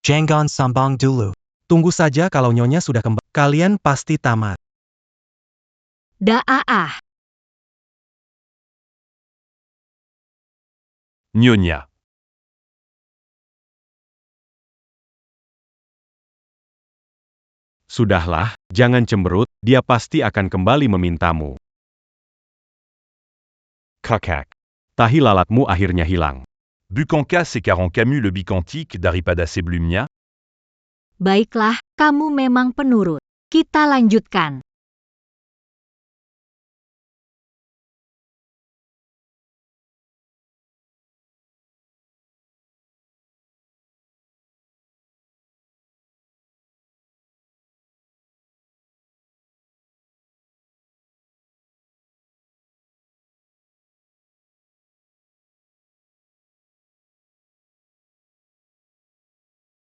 Jangan sambang dulu.
Tunggu saja kalau Nyonya sudah kembali. Kalian pasti tamat.
Dah.
Nyonya.
Sudahlah, jangan cemberut, dia pasti akan kembali memintamu.
Kakak.
Tahi lalatmu akhirnya hilang.
Bukankah sekarang Camus lebih cantik daripada sebelumnya?
Baiklah, kamu memang penurut. Kita lanjutkan.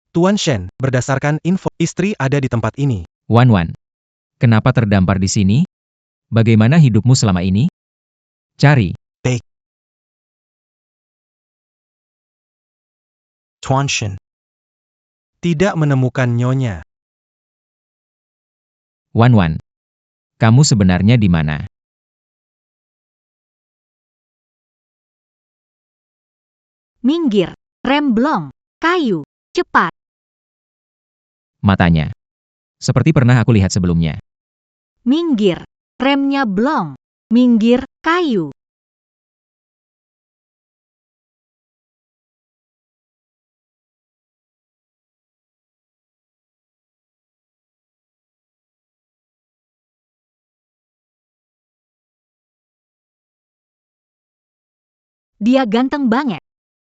Tuan Shen, berdasarkan info, istri ada di tempat ini.
Wan Wan, kenapa terdampar di sini? Bagaimana hidupmu selama ini? Cari.
Tuan Shen.
Tidak menemukan Nyonya.
Wan Wan, kamu sebenarnya di mana?
Minggir, remblong, kayu, cepat.
Matanya. Seperti pernah aku lihat sebelumnya.
Minggir, remnya blong. Minggir, kayu. Dia ganteng banget.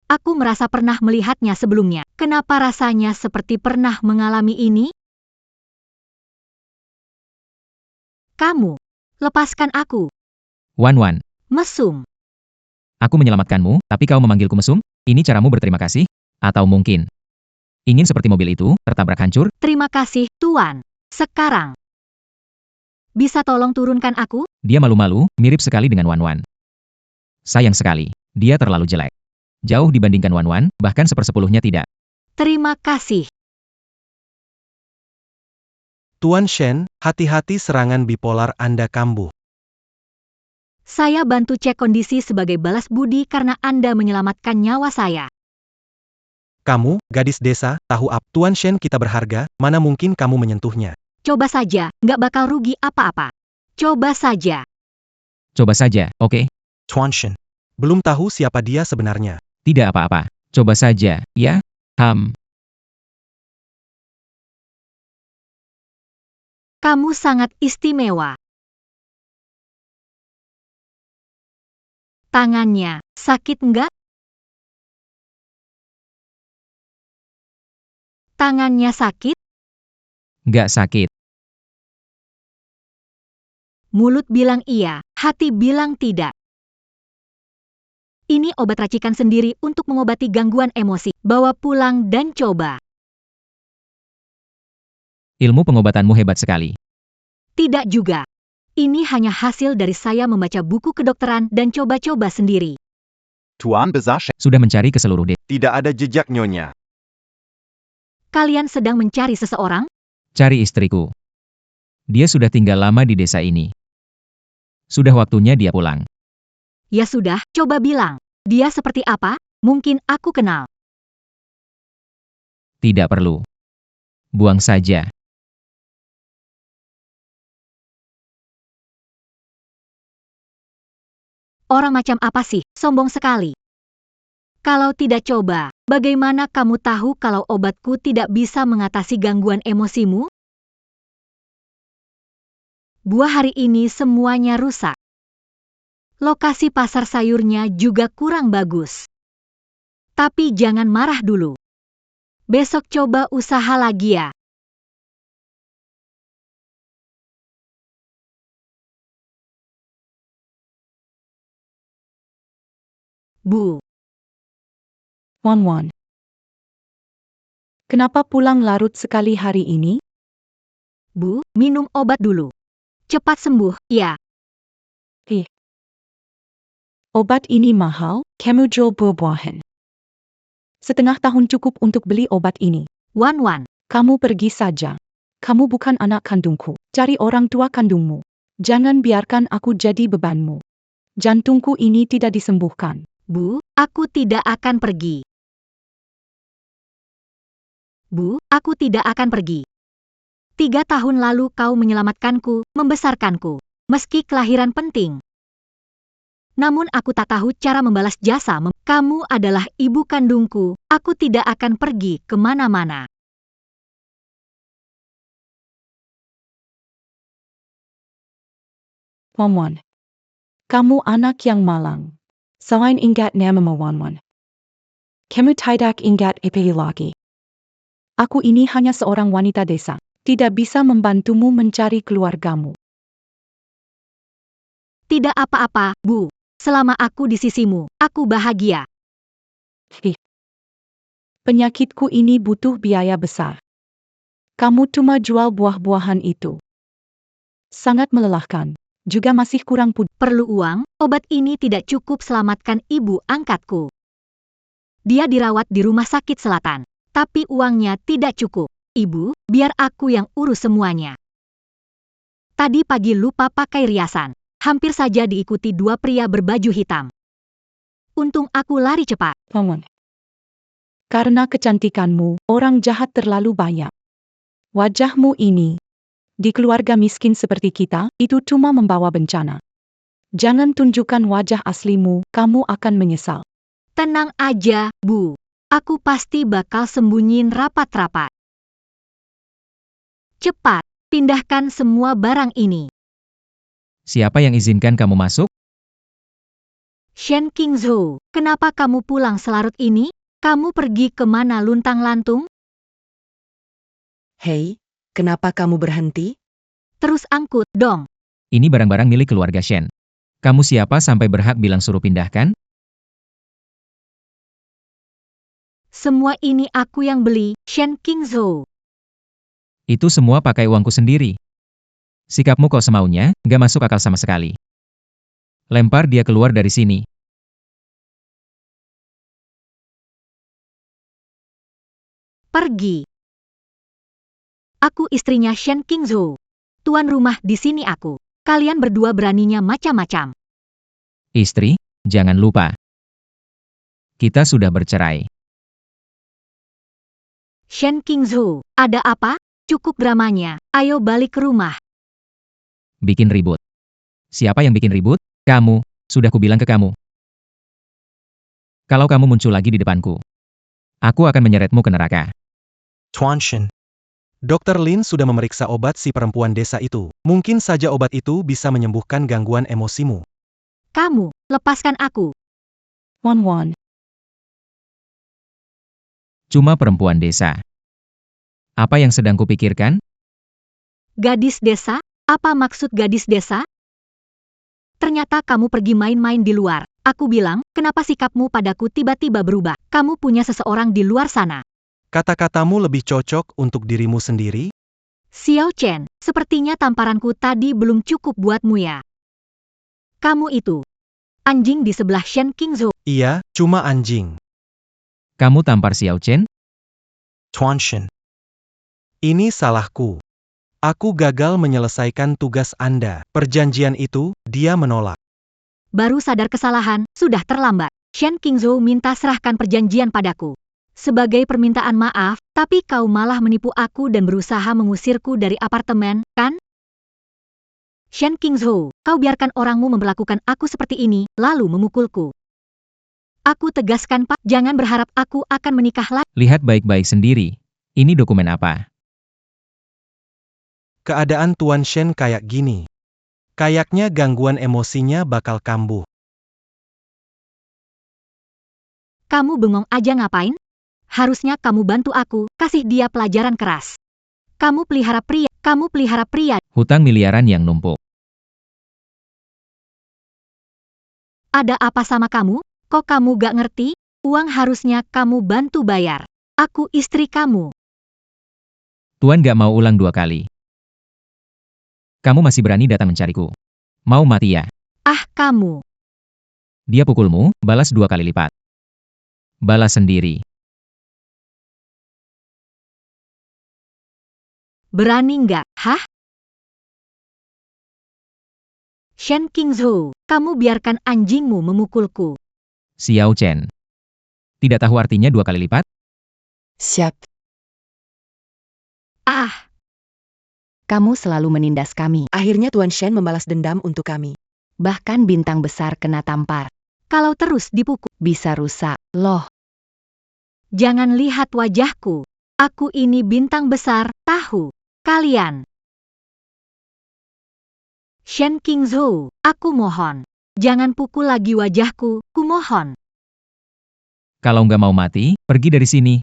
Aku merasa pernah melihatnya sebelumnya. Kenapa rasanya seperti pernah mengalami ini? Kamu, lepaskan aku.
Wan Wan,
Mesum.
aku menyelamatkanmu, tapi kau memanggilku mesum? Ini caramu berterima kasih? Atau mungkin ingin seperti mobil itu, tertabrak hancur?
Terima kasih, Tuan. Sekarang. Bisa tolong turunkan aku?
Dia malu-malu, mirip sekali dengan Wan Wan. Sayang sekali, dia terlalu jelek. Jauh dibandingkan Wan Wan, bahkan sepersepuluhnya tidak.
Terima kasih.
Tuan Shen, hati-hati serangan bipolar Anda kambuh.
Saya bantu cek kondisi sebagai balas budi karena Anda menyelamatkan nyawa saya.
Kamu, gadis desa, tahu apa? Tuan Shen kita berharga, mana mungkin kamu menyentuhnya.
Coba saja, nggak bakal rugi apa-apa. Coba saja.
Coba saja, oke?
Tuan Shen.
Belum tahu siapa dia sebenarnya.
Tidak apa-apa. Coba saja, ya?
Kamu sangat istimewa. Tangannya, sakit nggak? Tangannya sakit?
Nggak sakit.
Mulut bilang iya, hati bilang tidak. Ini obat racikan sendiri untuk mengobati gangguan emosi. Bawa pulang dan coba.
Ilmu pengobatanmu hebat sekali.
Tidak juga. Ini hanya hasil dari saya membaca buku kedokteran dan coba-coba sendiri.
Tuan besar Shen.
Sudah mencari ke seluruh desa.
Tidak ada jejak Nyonya.
Kalian sedang mencari seseorang?
Cari istriku. Dia sudah tinggal lama di desa ini. Sudah waktunya dia pulang.
Ya sudah, coba bilang. Dia seperti apa? Mungkin aku kenal.
Tidak perlu. Buang saja.
Orang macam apa sih? Sombong sekali. Kalau tidak coba, bagaimana kamu tahu kalau obatku tidak bisa mengatasi gangguan emosimu? Buah hari ini semuanya rusak. Lokasi pasar sayurnya juga kurang bagus. Tapi jangan marah dulu. Besok coba usaha lagi ya. Bu.
Wan Wan. Kenapa pulang larut sekali hari ini?
Bu, minum obat dulu. Cepat sembuh, ya.
Obat ini mahal, kamu jual buah-buahan. Setengah tahun cukup untuk beli obat ini.
Wan Wan.
Kamu pergi saja. Kamu bukan anak kandungku. Cari orang tua kandungmu. Jangan biarkan aku jadi bebanmu. Jantungku ini tidak disembuhkan.
Bu, aku tidak akan pergi. Bu, aku tidak akan pergi. 3 tahun lalu kau menyelamatkanku, membesarkanku. Meski kelahiran penting. Namun aku tak tahu cara membalas jasa. Kamu adalah ibu kandungku, aku tidak akan pergi kemana-mana.
Wan Wan. Kamu anak yang malang. Selain ingat namamu Wan Wan. Kamu tidak ingat apa lagi. Aku ini hanya seorang wanita desa. Tidak bisa membantumu mencari keluargamu.
Tidak apa-apa, Bu. Selama aku di sisimu, aku bahagia.
Penyakitku ini butuh biaya besar. Kamu cuma jual buah-buahan itu. Sangat melelahkan. Juga masih kurang pudar.
Perlu uang, obat ini tidak cukup selamatkan ibu angkatku. Dia dirawat di rumah sakit selatan. Tapi uangnya tidak cukup. Ibu, biar aku yang urus semuanya. Tadi pagi lupa pakai riasan. Hampir saja diikuti dua pria berbaju hitam. Untung aku lari cepat.
Paman. Karena kecantikanmu, orang jahat terlalu banyak. Wajahmu ini, di keluarga miskin seperti kita, itu cuma membawa bencana. Jangan tunjukkan wajah aslimu, kamu akan menyesal.
Tenang aja, Bu. Aku pasti bakal sembunyiin rapat-rapat. Cepat, pindahkan semua barang ini.
Siapa yang izinkan kamu masuk?
Shen Qingzhou, kenapa kamu pulang selarut ini? Kamu pergi kemana luntang-lantung?
Hei, kenapa kamu berhenti?
Terus angkut dong.
Ini barang-barang milik keluarga Shen. Kamu siapa sampai berhak bilang suruh pindahkan?
Semua ini aku yang beli, Shen Qingzhou.
Itu semua pakai uangku sendiri. Sikapmu kok semaunya, gak masuk akal sama sekali. Lempar dia keluar dari sini.
Pergi. Aku istrinya Shen Qingzhou. Tuan rumah di sini aku. Kalian berdua beraninya macam-macam.
Istri, jangan lupa. Kita sudah bercerai.
Shen Qingzhou, ada apa? Cukup dramanya. Ayo balik ke rumah.
Bikin ribut. Siapa yang bikin ribut? Kamu. Sudah kubilang ke kamu. Kalau kamu muncul lagi di depanku, aku akan menyeretmu ke neraka.
Tuan Shen.
Dr. Lin sudah memeriksa obat si perempuan desa itu. Mungkin saja obat itu bisa menyembuhkan gangguan emosimu.
Kamu, lepaskan aku.
Wan.
Cuma perempuan desa. Apa yang sedang kupikirkan?
Gadis desa? Apa maksud gadis desa? Ternyata kamu pergi main-main di luar. Aku bilang, kenapa sikapmu padaku tiba-tiba berubah? Kamu punya seseorang di luar sana.
Kata-katamu lebih cocok untuk dirimu sendiri?
Xiao Chen, sepertinya tamparanku tadi belum cukup buatmu ya. Kamu itu, anjing di sebelah Shen Qingzhou.
Iya, cuma anjing.
Kamu tampar Xiao Chen?
Tuan Shen.
Ini salahku. Aku gagal menyelesaikan tugas Anda. Perjanjian itu, dia menolak.
Baru sadar kesalahan, sudah terlambat. Shen Qingzhou minta serahkan perjanjian padaku. Sebagai permintaan maaf, tapi kau malah menipu aku dan berusaha mengusirku dari apartemen, kan? Shen Qingzhou, kau biarkan orangmu memperlakukan aku seperti ini, lalu memukulku. Aku tegaskan Pak, jangan berharap aku akan menikah lagi.
Lihat baik-baik sendiri. Ini dokumen apa?
Keadaan Tuan Shen kayak gini. Kayaknya gangguan emosinya bakal kambuh.
Kamu bengong aja ngapain? Harusnya kamu bantu aku, kasih dia pelajaran keras. Kamu pelihara pria.
Hutang miliaran yang numpuk.
Ada apa sama kamu? Kok kamu gak ngerti? Uang harusnya kamu bantu bayar. Aku istri kamu.
Tuan gak mau ulang 2 kali. Kamu masih berani datang mencariku. Mau mati ya?
Ah, kamu.
Dia pukulmu, balas 2 kali lipat. Balas sendiri.
Berani nggak? Hah? Shen Qingzhou, kamu biarkan anjingmu memukulku.
Xiao Chen. Tidak tahu artinya 2 kali lipat?
Siap.
Ah,
Kamu selalu menindas kami.
Akhirnya Tuan Shen membalas dendam untuk kami.
Bahkan bintang besar kena tampar.
kalau terus dipukul,
Bisa rusak. Loh,
jangan lihat wajahku. Aku ini bintang besar, tahu. Kalian. Shen Qingzhou, aku mohon. Jangan pukul lagi wajahku, kumohon.
Kalau nggak mau mati, pergi dari sini.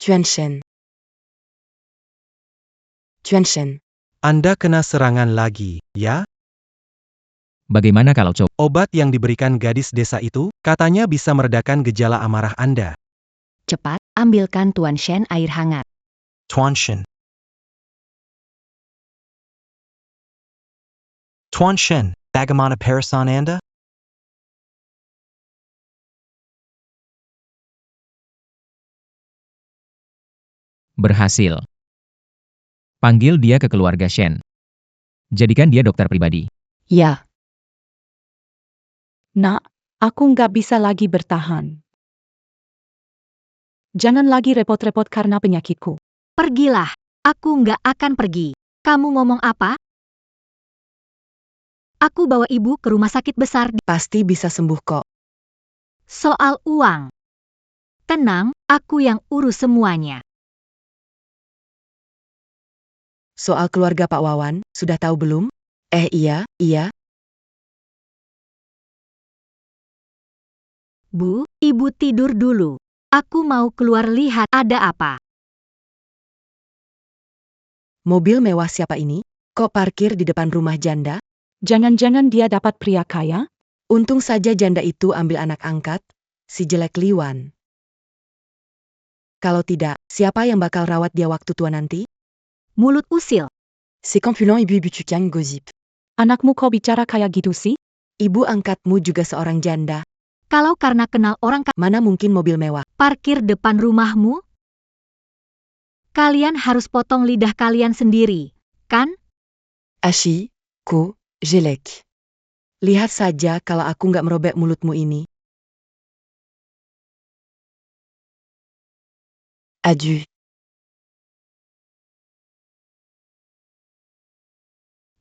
Tuan Shen. Tuan Shen.
Anda kena serangan lagi, ya?
Bagaimana kalau coba?
Obat yang diberikan gadis desa itu, katanya bisa meredakan gejala amarah Anda.
Cepat, ambilkan Tuan Shen air hangat.
Tuan Shen. Tuan Shen, bagaimana perasaan Anda?
Berhasil. Panggil dia ke keluarga Shen. Jadikan dia dokter pribadi.
Ya,
Nak, aku nggak bisa lagi bertahan. Jangan lagi repot-repot karena penyakitku.
Pergilah. Aku nggak akan pergi. Kamu ngomong apa? Aku bawa ibu ke rumah sakit besar.
Pasti bisa sembuh kok.
Soal uang. Tenang, aku yang urus semuanya.
Soal keluarga Pak Wawan, sudah tahu belum? Iya.
Bu, ibu tidur dulu. Aku mau keluar lihat ada apa.
Mobil mewah siapa ini? Kok parkir di depan rumah janda?
Jangan-jangan dia dapat pria kaya?
Untung saja janda itu ambil anak angkat, si jelek Liwan. Kalau tidak, siapa yang bakal rawat dia waktu tua nanti?
Mulut usil.
C'est confident ibu tukang gosip.
Anakmu kok bicara kayak gitu sih?
Ibu angkatmu juga seorang janda.
Kalau karena kenal orang
Mana mungkin mobil mewah?
parkir depan rumahmu? Kalian harus potong lidah kalian sendiri, kan?
Ashi, ku, jelek. Lihat saja kalau aku nggak merobek mulutmu ini. Adieu.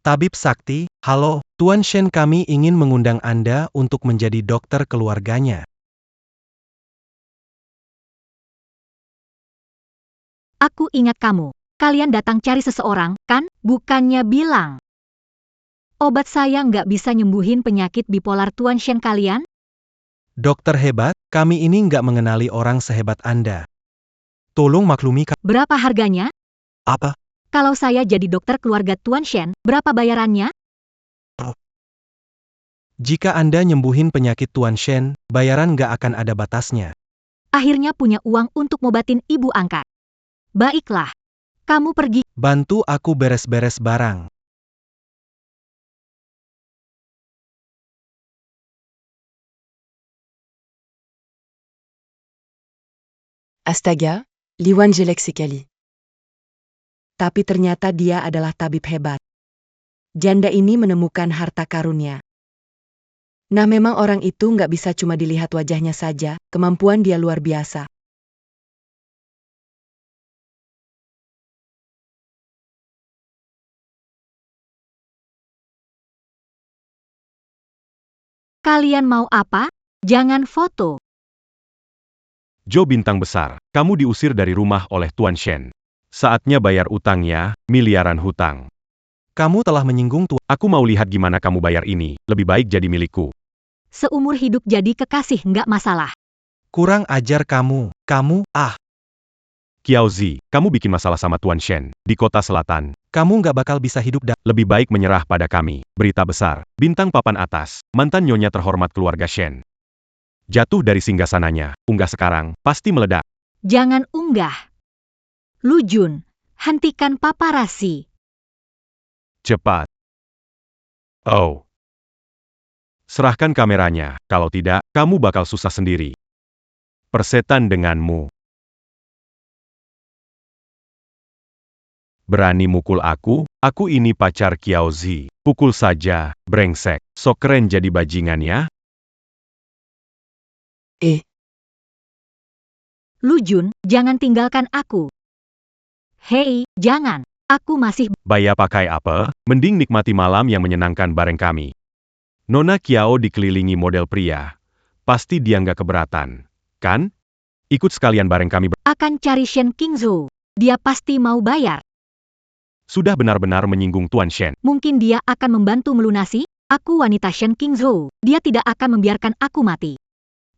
Tabib Sakti, halo, Tuan Shen, kami ingin mengundang Anda untuk menjadi dokter keluarganya.
Aku ingat kamu. Kalian datang cari seseorang, kan? Bukannya bilang. Obat saya nggak bisa nyembuhin penyakit bipolar Tuan Shen kalian?
Dokter hebat, kami ini nggak mengenali orang sehebat Anda. Tolong maklumi
Berapa harganya?
Apa?
Kalau saya jadi dokter keluarga Tuan Shen, berapa bayarannya?
Jika Anda nyembuhin penyakit Tuan Shen, bayaran nggak akan ada batasnya.
Akhirnya punya uang untuk ngobatin ibu angkat. Baiklah. Kamu pergi.
Bantu aku beres-beres barang.
Astaga, Liwan jelek sekali. Tapi ternyata dia adalah tabib hebat. Janda ini menemukan harta karunnya. Nah, memang orang itu nggak bisa cuma dilihat wajahnya saja, kemampuan dia luar biasa.
Kalian mau apa? Jangan foto.
Jo bintang besar, kamu diusir dari rumah oleh Tuan Shen. Saatnya bayar utangnya, miliaran hutang.
Kamu telah menyinggung Tuan.
Aku mau lihat gimana kamu bayar ini, lebih baik jadi milikku.
Seumur hidup jadi kekasih nggak masalah.
Kurang ajar kamu.
Qiao Zi, kamu bikin masalah sama Tuan Shen, di kota selatan.
Kamu nggak bakal bisa hidup
Lebih baik menyerah pada kami. Berita besar, bintang papan atas, mantan nyonya terhormat keluarga Shen. Jatuh dari singgasananya, unggah sekarang, pasti meledak.
Jangan unggah. Lu Jun, hentikan paparasi.
Cepat. Oh. Serahkan kameranya, kalau tidak, kamu bakal susah sendiri. Persetan denganmu. Berani mukul aku ini pacar Qiao Zi. Pukul saja, brengsek. Sok keren jadi bajingannya.
Lu Jun, jangan tinggalkan aku. Hei, jangan. Aku masih...
Baya pakai apa? Mending nikmati malam yang menyenangkan bareng kami. Nona Qiao dikelilingi model pria. Pasti dia nggak keberatan, kan? Ikut sekalian bareng kami.
Akan cari Shen Qingzhou. Dia pasti mau bayar.
Sudah benar-benar menyinggung Tuan Shen.
Mungkin dia akan membantu melunasi. Aku wanita Shen Qingzhou. Dia tidak akan membiarkan aku mati.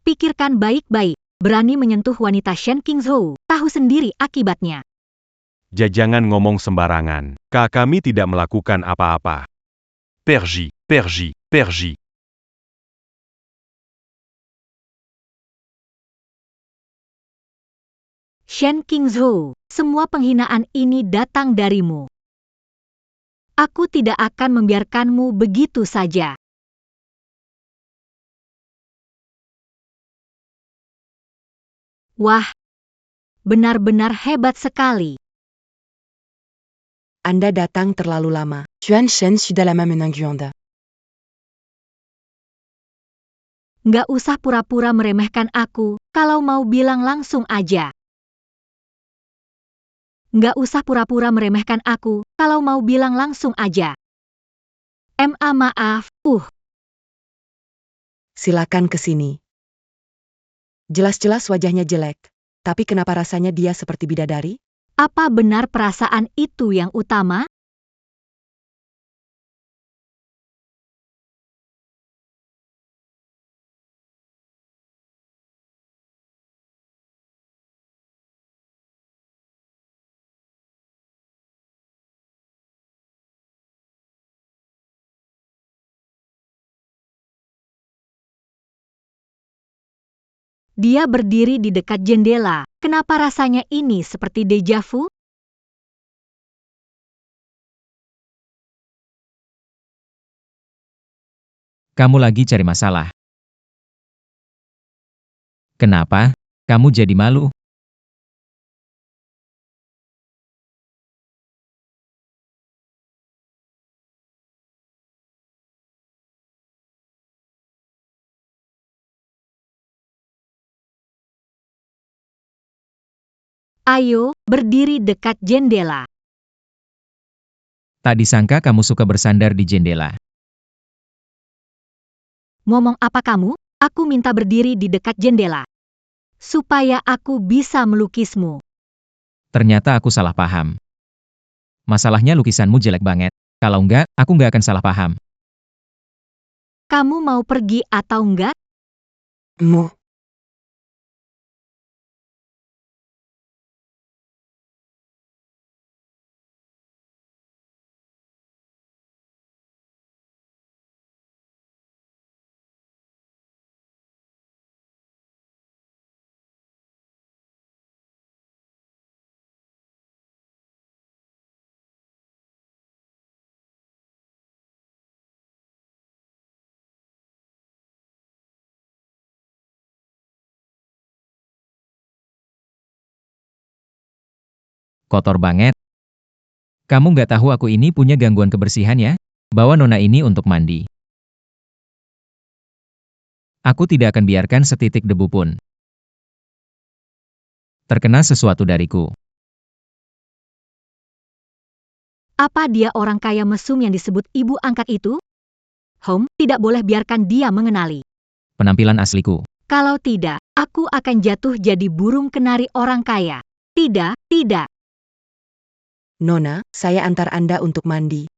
Pikirkan baik-baik. Berani menyentuh wanita Shen Qingzhou. Tahu sendiri akibatnya.
Jangan ngomong sembarangan. Kami tidak melakukan apa-apa.
Perji, Père J.
Shen Qingzhou, semua penghinaan ini datang darimu. Aku tidak akan membiarkanmu begitu saja. Wah, benar-benar hebat sekali.
Anda datang terlalu lama. Juan Shen sudah lama menunggu Anda.
Nggak usah pura-pura meremehkan aku, kalau mau bilang langsung aja. Nggak usah pura-pura meremehkan aku, kalau mau bilang langsung aja. Maaf,
Silakan ke sini. Jelas-jelas wajahnya jelek. Tapi kenapa rasanya dia seperti bidadari?
Apa benar perasaan itu yang utama? Dia berdiri di dekat jendela. Kenapa rasanya ini seperti deja vu?
Kamu lagi cari masalah. Kenapa? Kamu jadi malu?
Ayo, berdiri dekat jendela.
Tak disangka kamu suka bersandar di jendela.
Ngomong apa kamu? Aku minta berdiri di dekat jendela. Supaya aku bisa melukismu.
Ternyata aku salah paham. Masalahnya lukisanmu jelek banget. Kalau enggak, aku enggak akan salah paham.
Kamu mau pergi atau enggak?
Mu.
Kotor banget. Kamu nggak tahu aku ini punya gangguan kebersihan ya? Bawa nona ini untuk mandi. Aku tidak akan biarkan setitik debu pun terkena sesuatu dariku.
Apa dia orang kaya mesum yang disebut ibu angkat itu? Tidak boleh biarkan dia mengenali.
Penampilan asliku.
Kalau tidak, aku akan jatuh jadi burung kenari orang kaya. Tidak, tidak.
Nona, saya antar Anda untuk mandi.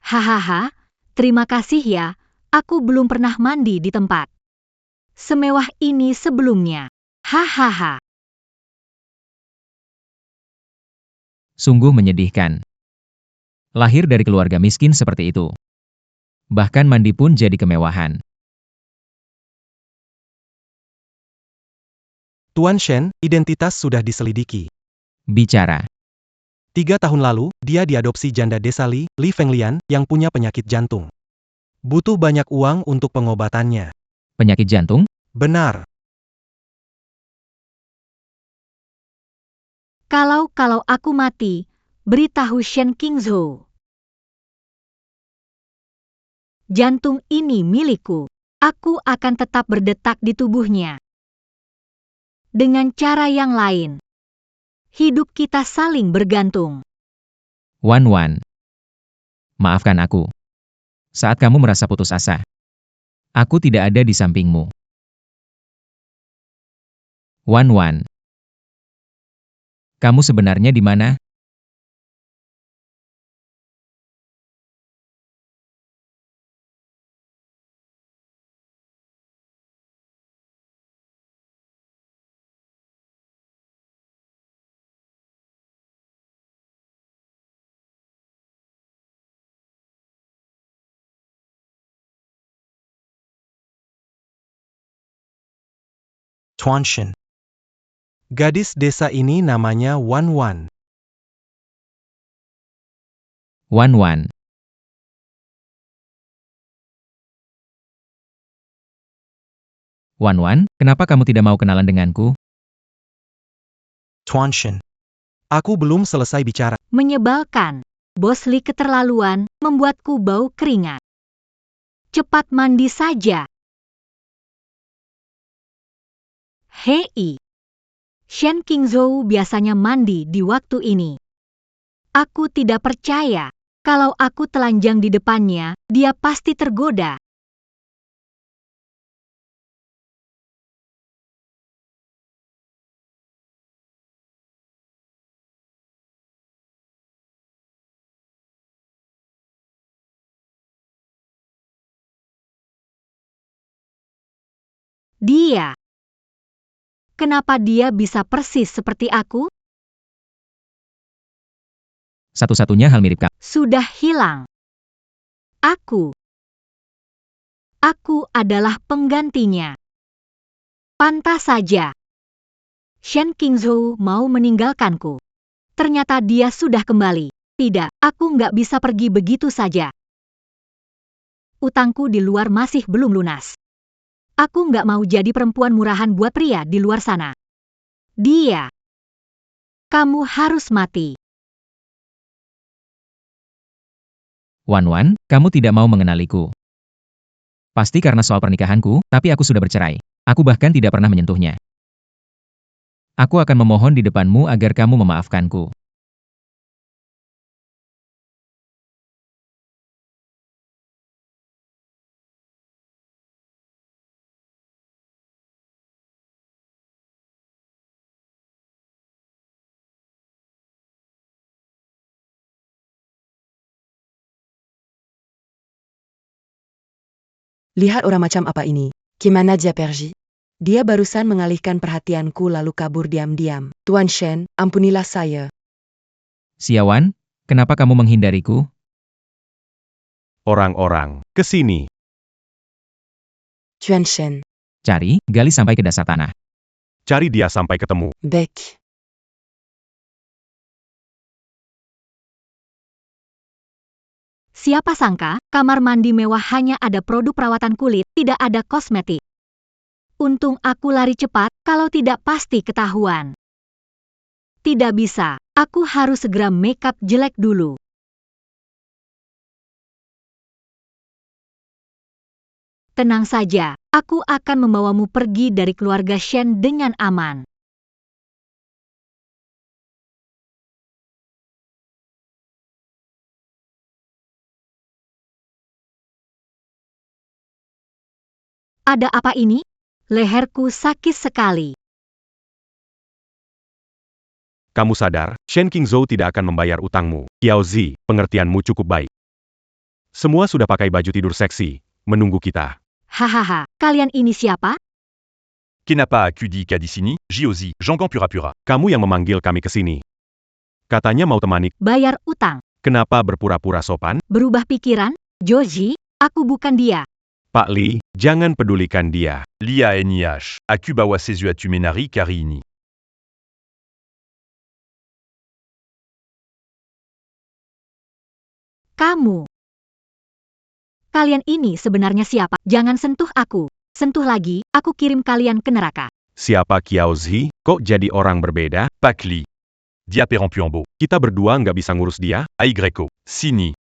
Hahaha, terima kasih ya. Aku belum pernah mandi di tempat semewah ini sebelumnya. Hahaha.
Sungguh menyedihkan. Lahir dari keluarga miskin seperti itu. Bahkan mandi pun jadi kemewahan.
Tuan Shen, identitas sudah diselidiki.
Bicara.
3 tahun lalu, dia diadopsi janda desa Li Fenglian, yang punya penyakit jantung. Butuh banyak uang untuk pengobatannya.
Penyakit jantung?
Benar.
Kalau aku mati, beritahu Shen Qingzhou. Jantung ini milikku. Aku akan tetap berdetak di tubuhnya. Dengan cara yang lain. Hidup kita saling bergantung.
Wan. Maafkan aku. Saat kamu merasa putus asa, aku tidak ada di sampingmu. Wan. Kamu sebenarnya di mana?
Tuan Shen.
Gadis desa ini namanya Wan Wan.
Wan Wan. Wan Wan, kenapa kamu tidak mau kenalan denganku?
Tuan Shen.
Aku belum selesai bicara.
Menyebalkan. Bos Li keterlaluan, membuatku bau keringat. Cepat mandi saja. Hei. Shen Qingzhou biasanya mandi di waktu ini. Aku tidak percaya. Kalau aku telanjang di depannya, dia pasti tergoda. Dia. Kenapa dia bisa persis seperti aku?
Satu-satunya hal mirip kamu.
Sudah hilang. Aku adalah penggantinya. Pantas saja. Shen Qingzhou mau meninggalkanku. Ternyata dia sudah kembali. Tidak, aku nggak bisa pergi begitu saja. Utangku di luar masih belum lunas. Aku nggak mau jadi perempuan murahan buat pria di luar sana. Dia. Kamu harus mati.
Wan Wan, kamu tidak mau mengenaliku. Pasti karena soal pernikahanku, tapi aku sudah bercerai. Aku bahkan tidak pernah menyentuhnya. Aku akan memohon di depanmu agar kamu memaafkanku.
Lihat orang macam apa ini. Gimana dia pergi? Dia barusan mengalihkan perhatianku lalu kabur diam-diam. Tuan Shen, ampunilah saya.
Siawan, kenapa kamu menghindariku?
Orang-orang, ke sini.
Tuan Shen.
Cari, gali sampai ke dasar tanah.
Cari dia sampai ketemu.
Baik.
Siapa sangka, kamar mandi mewah hanya ada produk perawatan kulit, tidak ada kosmetik. Untung aku lari cepat, kalau tidak pasti ketahuan. Tidak bisa, aku harus segera make up jelek dulu. Tenang saja, aku akan membawamu pergi dari keluarga Shen dengan aman. Ada apa ini? Leherku sakit sekali.
Kamu sadar, Shen Qingzhou tidak akan membayar utangmu. Qiao Zi, pengertianmu cukup baik. Semua sudah pakai baju tidur seksi, menunggu kita.
Hahaha, kalian ini siapa?
Kenapa aku di sini? Jiozi, Jean pura-pura.
Kamu yang memanggil kami ke sini. Katanya mau temani.
Bayar utang.
Kenapa berpura-pura sopan?
Berubah pikiran? Joji, aku bukan dia.
Pak Li, jangan pedulikan dia.
Lia NIH, aku bawa sesuatu menarik hari ini.
Kamu. Kalian ini sebenarnya siapa? Jangan sentuh aku. Sentuh lagi, aku kirim kalian ke neraka.
Siapa Qiao Zi? Kok jadi orang berbeda?
Pak Li. Dia perempuan.
Kita berdua nggak bisa ngurus dia?
Aigreko. Sini.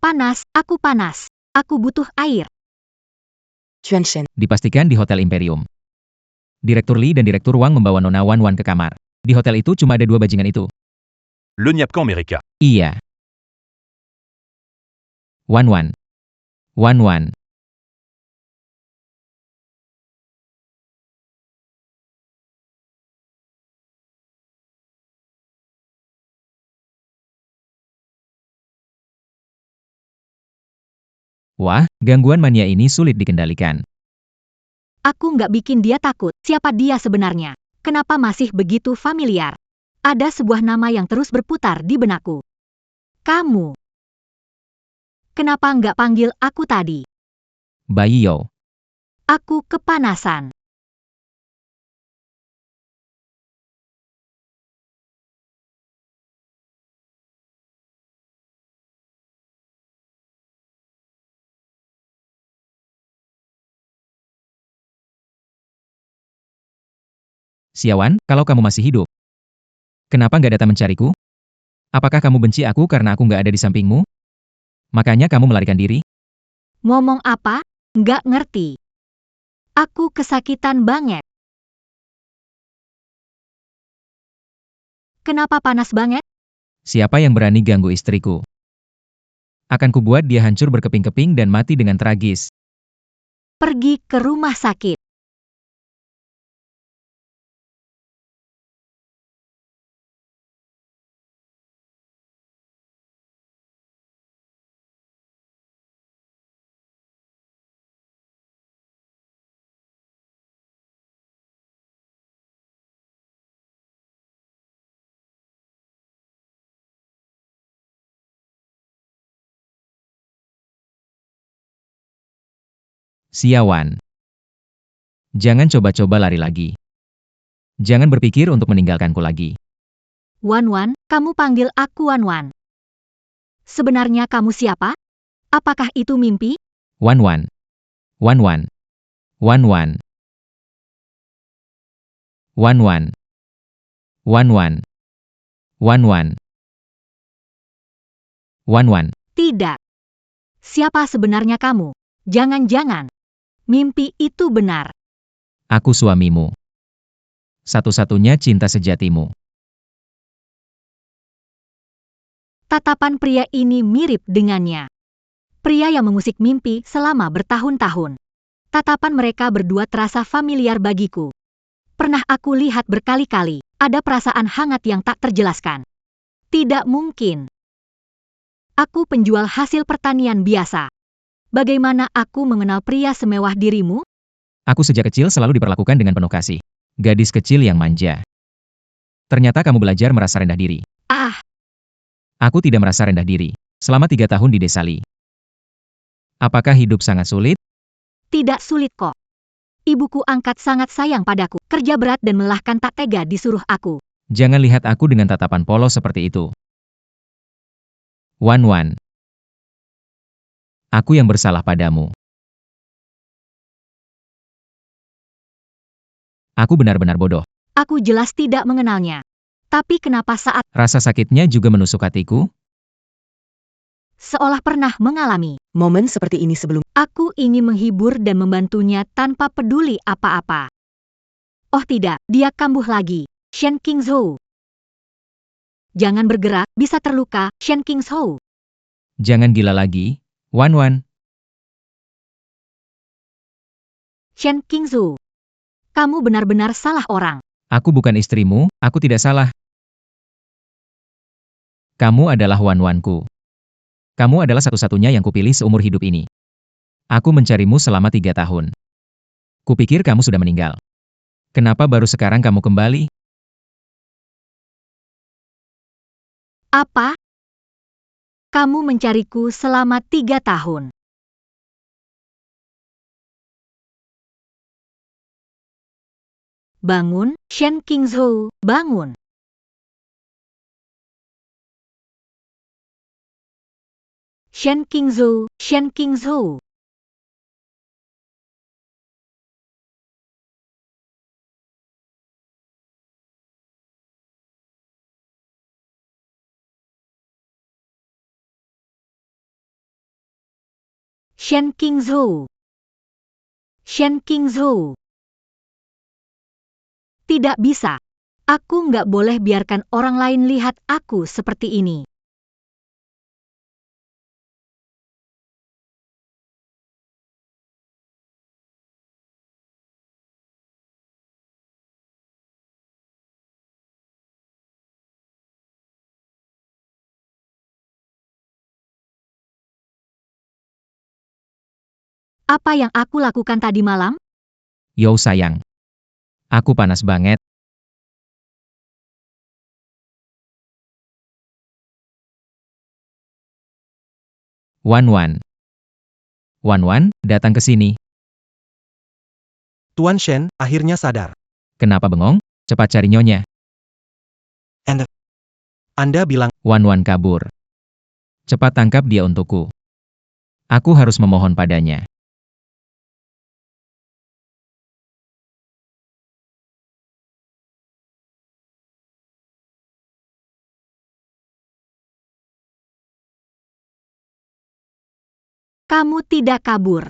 Panas, aku panas. Aku butuh air.
Tuan Shen.
Dipastikan di Hotel Imperium. Direktur Li dan Direktur Wang membawa Nona Wan Wan ke kamar. Di hotel itu cuma ada dua bajingan itu.
Le Nyapkan Mereka.
Iya. Wan Wan. Wan Wan. Wah, gangguan mania ini sulit dikendalikan.
Aku nggak bikin dia takut. Siapa dia sebenarnya? Kenapa masih begitu familiar? Ada sebuah nama yang terus berputar di benakku. Kamu. Kenapa nggak panggil aku tadi?
Bayi Yo.
Aku kepanasan.
Xiaowan, kalau kamu masih hidup, kenapa nggak datang mencariku? Apakah kamu benci aku karena aku nggak ada di sampingmu? Makanya kamu melarikan diri?
Ngomong apa? Nggak ngerti. Aku kesakitan banget. Kenapa panas banget?
Siapa yang berani ganggu istriku? Akan kubuat dia hancur berkeping-keping dan mati dengan tragis.
Pergi ke rumah sakit.
Xiaowan. Jangan coba-coba lari lagi. Jangan berpikir untuk meninggalkanku lagi.
Wan, kamu panggil aku Wan. Sebenarnya kamu siapa? Apakah itu mimpi?
Wan. Wan. Wan.
Tidak. Siapa sebenarnya kamu? Jangan-jangan. Mimpi itu benar.
Aku suamimu. Satu-satunya cinta sejatimu.
Tatapan pria ini mirip dengannya. Pria yang mengusik mimpi selama bertahun-tahun. Tatapan mereka berdua terasa familiar bagiku. Pernah aku lihat berkali-kali, ada perasaan hangat yang tak terjelaskan. Tidak mungkin. Aku penjual hasil pertanian biasa. Bagaimana aku mengenal pria semewah dirimu?
Aku sejak kecil selalu diperlakukan dengan penuh kasih. Gadis kecil yang manja. Ternyata kamu belajar merasa rendah diri.
Ah,
Aku tidak merasa rendah diri. Selama 3 tahun di desa Li. Apakah hidup sangat sulit?
tidak sulit kok. Ibuku angkat sangat sayang padaku. Kerja berat dan melelahkan tak tega disuruh aku.
Jangan lihat aku dengan tatapan polos seperti itu. Wan. Aku yang bersalah padamu. Aku benar-benar bodoh.
Aku jelas tidak mengenalnya. Tapi kenapa saat
Rasa sakitnya juga menusuk hatiku.
seolah pernah mengalami?
Momen seperti ini sebelum
Aku ingin menghibur dan membantunya tanpa peduli apa-apa. Oh tidak, dia kambuh lagi. Shen Qingzhou. Jangan bergerak, bisa terluka, Shen Qingzhou.
Jangan gila lagi, Wan.
Shen Qingzhou. Kamu benar-benar salah orang.
Aku bukan istrimu, aku tidak salah. Kamu adalah Wanku. Kamu adalah satu-satunya yang kupilih seumur hidup ini. Aku mencarimu selama 3 tahun. Kupikir kamu sudah meninggal. Kenapa baru sekarang kamu kembali?
Apa? Kamu mencariku selama 3 tahun. Bangun, Shen Qingzhou, bangun. Shen Qingzhou. Shen Qingzhou. Tidak bisa. Aku nggak boleh biarkan orang lain lihat aku seperti ini. Apa yang aku lakukan tadi malam?
Yo sayang. Aku panas banget. Wan Wan. Wan Wan, datang ke sini.
Tuan Shen akhirnya sadar.
Kenapa bengong? Cepat cari nyonya.
Anda bilang,
Wan Wan kabur. Cepat tangkap dia untukku. Aku harus memohon padanya.
Kamu tidak kabur.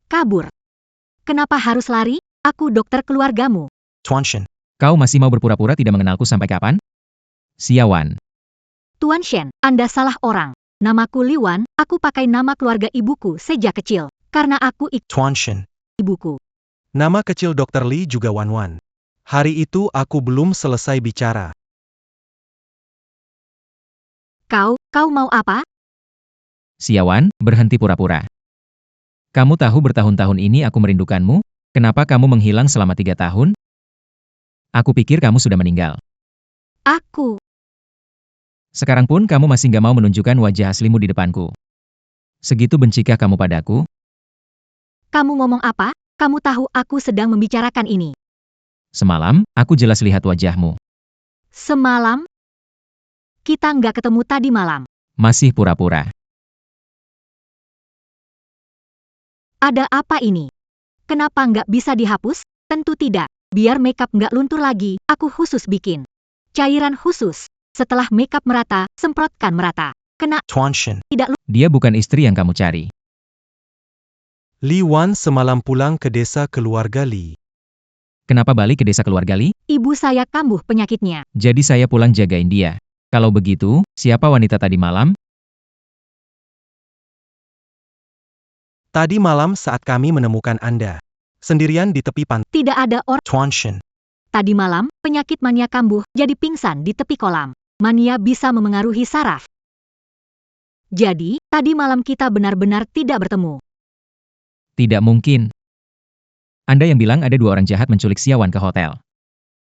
Kabur. Kenapa harus lari? Aku dokter keluargamu.
Tuan Shen.
Kau masih mau berpura-pura tidak mengenalku sampai kapan? Xiawan.
Tuan Shen, Anda salah orang. Namaku Li Wan, aku pakai nama keluarga ibuku sejak kecil. Karena aku
Tuan Shen.
ibuku.
nama kecil Dr. Li juga Wan Wan. Hari itu aku belum selesai bicara.
Kau mau apa?
Xiawan, berhenti pura-pura. Kamu tahu bertahun-tahun ini aku merindukanmu? Kenapa kamu menghilang selama 3 tahun? Aku pikir kamu sudah meninggal.
Aku.
Sekarang pun kamu masih gak mau menunjukkan wajah aslimu di depanku. Segitu bencikah kamu padaku?
Kamu ngomong apa? Kamu tahu aku sedang membicarakan ini.
Semalam, aku jelas lihat wajahmu.
Semalam? Kita nggak ketemu tadi malam.
Masih pura-pura.
Ada apa ini? Kenapa nggak bisa dihapus? Tentu tidak. Biar makeup nggak luntur lagi, aku khusus bikin. Cairan khusus. Setelah makeup merata, semprotkan merata. Kena
Tuan Shen.
tidak
Dia bukan istri yang kamu cari.
Li Wan semalam pulang ke desa keluarga Li.
Kenapa balik ke desa keluarga Li?
Ibu saya kambuh penyakitnya.
Jadi saya pulang jagain dia. Kalau begitu, siapa wanita tadi malam?
Tadi malam saat kami menemukan Anda. Sendirian di tepi pantai.
Tidak ada orang.
Tuan Shen.
Tadi malam, penyakit mania kambuh jadi pingsan di tepi kolam. Mania bisa memengaruhi saraf. Jadi, tadi malam kita benar-benar tidak bertemu.
Tidak mungkin. Anda yang bilang ada 2 orang jahat menculik Xiawan ke hotel.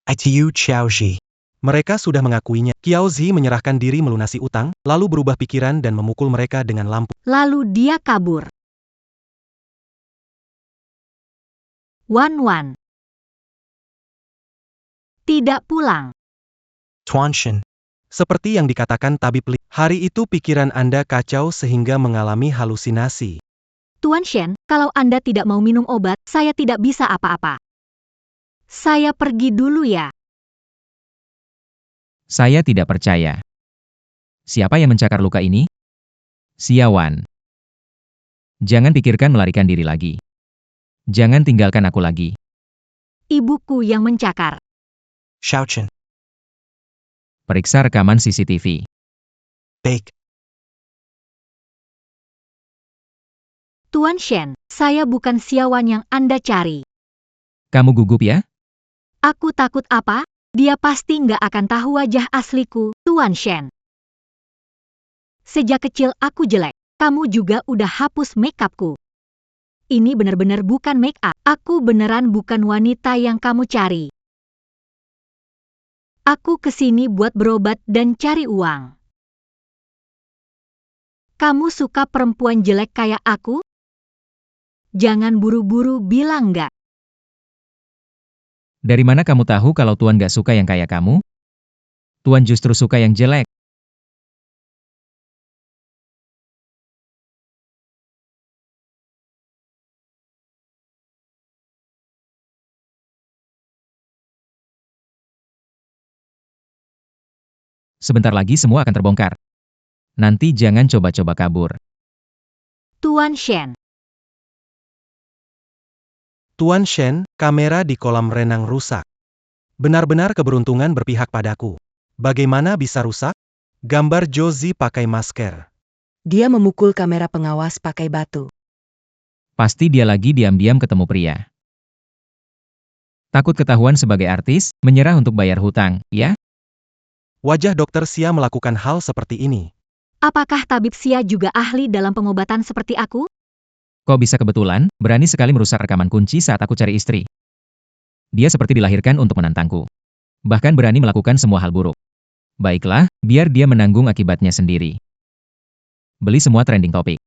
ITU Xiao Ji.
Mereka sudah mengakuinya. Qiao Zi menyerahkan diri melunasi utang, lalu berubah pikiran dan memukul mereka dengan lampu.
Lalu dia kabur. Wan Wan. Tidak pulang.
Tuan Shen.
Seperti yang dikatakan tabib Li, hari itu pikiran Anda kacau sehingga mengalami halusinasi.
Tuan Shen, kalau Anda tidak mau minum obat, saya tidak bisa apa-apa. Saya pergi dulu ya.
Saya tidak percaya. Siapa yang mencakar luka ini? Xiawan. Jangan pikirkan melarikan diri lagi. Jangan tinggalkan aku lagi.
Ibuku yang mencakar.
Xiao Chen.
Periksa rekaman CCTV.
Baik.
Tuan Shen, saya bukan Xiawan yang Anda cari.
Kamu gugup ya?
Aku takut apa? Dia pasti nggak akan tahu wajah asliku, Tuan Shen. Sejak kecil aku jelek. Kamu juga udah hapus makeupku. Ini benar-benar bukan make up. Aku beneran bukan wanita yang kamu cari. Aku kesini buat berobat dan cari uang. Kamu suka perempuan jelek kayak aku? Jangan buru-buru bilang nggak.
Dari mana kamu tahu kalau Tuan gak suka yang kayak kamu? Tuan justru suka yang jelek. Sebentar lagi semua akan terbongkar. Nanti jangan coba-coba kabur.
Tuan Shen.
Tuan Shen, kamera di kolam renang rusak. Benar-benar keberuntungan berpihak padaku. Bagaimana bisa rusak? Gambar Josie pakai masker.
Dia memukul kamera pengawas pakai batu.
Pasti dia lagi diam-diam ketemu pria. Takut ketahuan sebagai artis, menyerah untuk bayar hutang, ya?
Wajah Dr. Xia melakukan hal seperti ini.
Apakah tabib Xia juga ahli dalam pengobatan seperti aku?
Kok bisa kebetulan, berani sekali merusak rekaman kunci saat aku cari istri. Dia seperti dilahirkan untuk menantangku. Bahkan berani melakukan semua hal buruk. Baiklah, biar dia menanggung akibatnya sendiri. Beli semua trending topik.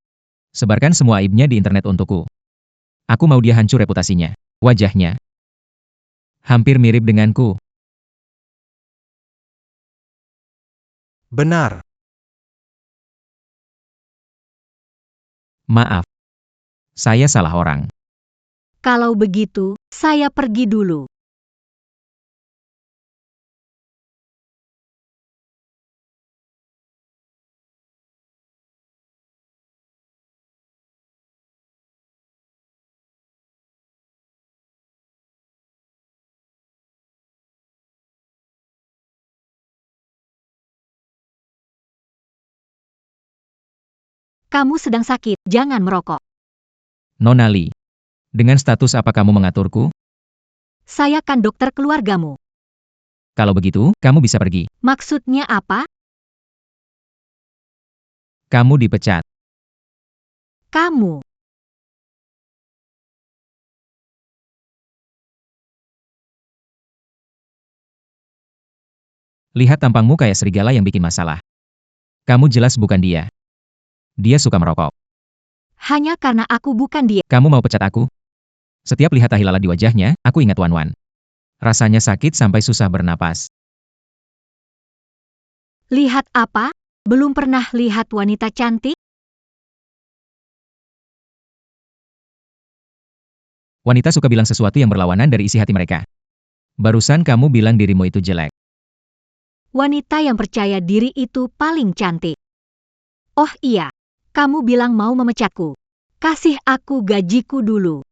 Sebarkan semua aibnya di internet untukku. Aku mau dia hancur reputasinya. Wajahnya hampir mirip denganku.
Benar.
Maaf. Saya salah orang.
Kalau begitu, saya pergi dulu. Kamu sedang sakit, jangan merokok.
Nona Lee. Dengan status apa kamu mengaturku?
Saya kan dokter keluargamu.
Kalau begitu, kamu bisa pergi.
Maksudnya apa?
Kamu dipecat.
Kamu.
Lihat tampangmu kayak serigala yang bikin masalah. Kamu jelas bukan dia. Dia suka merokok.
Hanya karena aku bukan dia.
Kamu mau pecat aku? Setiap lihat tahi lalat di wajahnya, aku ingat Wan. Rasanya sakit sampai susah bernapas.
Lihat apa? Belum pernah lihat wanita cantik?
Wanita suka bilang sesuatu yang berlawanan dari isi hati mereka. Barusan kamu bilang dirimu itu jelek.
Wanita yang percaya diri itu paling cantik. Oh iya, kamu bilang mau memecatku. Kasih aku gajiku dulu.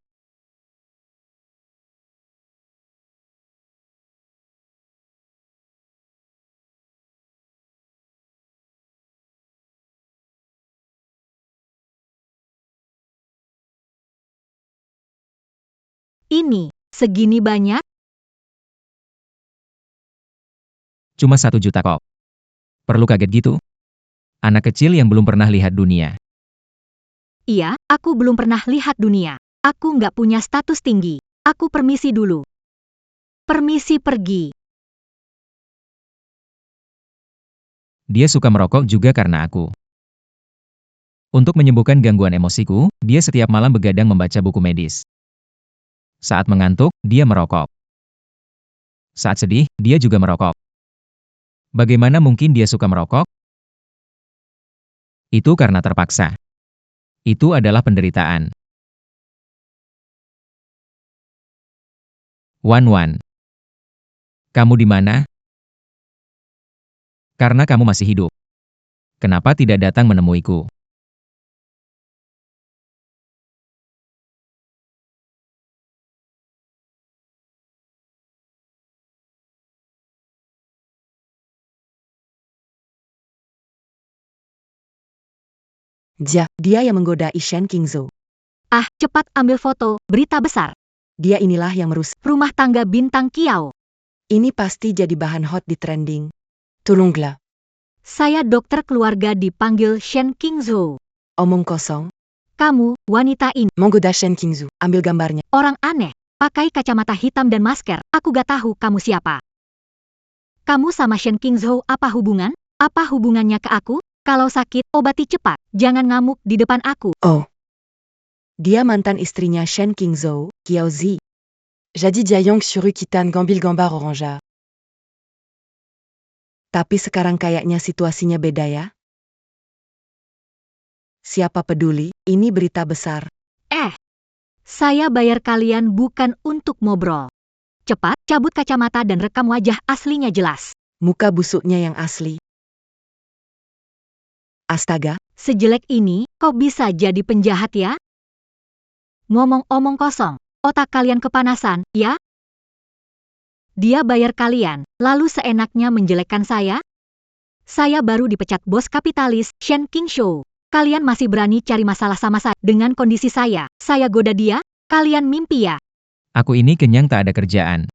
Ini, segini banyak?
Cuma 1 juta kok. Perlu kaget gitu? Anak kecil yang belum pernah lihat dunia.
Iya, aku belum pernah lihat dunia. Aku nggak punya status tinggi. Aku permisi dulu. Permisi pergi.
Dia suka merokok juga karena aku. Untuk menyembuhkan gangguan emosiku, dia setiap malam begadang membaca buku medis. Saat mengantuk, dia merokok. Saat sedih, dia juga merokok. Bagaimana mungkin dia suka merokok? Itu karena terpaksa. Itu adalah penderitaan. Wan. Kamu di mana? Karena kamu masih hidup. Kenapa tidak datang menemuiku?
Dia yang menggodai Shen Qingzhou.
Ah, cepat ambil foto, berita besar.
Dia inilah yang merusak
Rumah tangga bintang Kiao.
Ini pasti jadi bahan hot di trending. Tolonglah.
Saya dokter keluarga dipanggil Shen Qingzhou.
Omong kosong.
Kamu, wanita ini,
Menggoda Shen Qingzhou. Ambil gambarnya.
orang aneh. Pakai kacamata hitam dan masker. Aku gak tahu kamu siapa. Kamu sama Shen Qingzhou apa hubungan? Apa hubungannya ke aku? Kalau sakit, obati cepat. Jangan ngamuk di depan aku.
Oh. Dia mantan istrinya Shen Qingzhou, Kiao Zi. Jadi Jiayong Shuru Kitan Gambil Gambar Oranja. Tapi sekarang kayaknya situasinya beda ya. Siapa peduli, ini berita besar.
Saya bayar kalian bukan untuk ngobrol. Cepat, cabut kacamata dan rekam wajah aslinya jelas.
Muka busuknya yang asli. Astaga,
Sejelek ini, kok bisa jadi penjahat ya? Ngomong-omong kosong, otak kalian kepanasan, ya? Dia bayar kalian, lalu seenaknya menjelekkan saya? Saya baru dipecat bos kapitalis, Shen Qingzhou. Kalian masih berani cari masalah sama saya dengan kondisi saya. Saya goda dia? Kalian mimpi ya?
Aku ini kenyang tak ada kerjaan.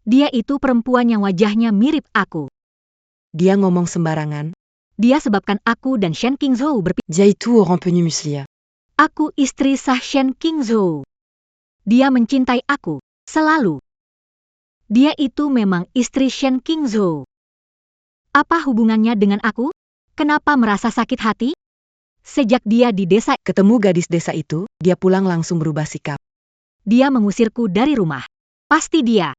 Dia itu perempuan yang wajahnya mirip aku.
dia ngomong sembarangan.
Dia sebabkan aku dan Shen Qingzhou berpisah.
Jaitu orang penyu muslia.
Aku istri sah Shen Qingzhou. Dia mencintai aku, selalu. Dia itu memang istri Shen Qingzhou. Apa hubungannya dengan aku? Kenapa merasa sakit hati? Sejak dia di desa,
Ketemu gadis desa itu, dia pulang langsung berubah sikap.
dia mengusirku dari rumah. Pasti dia.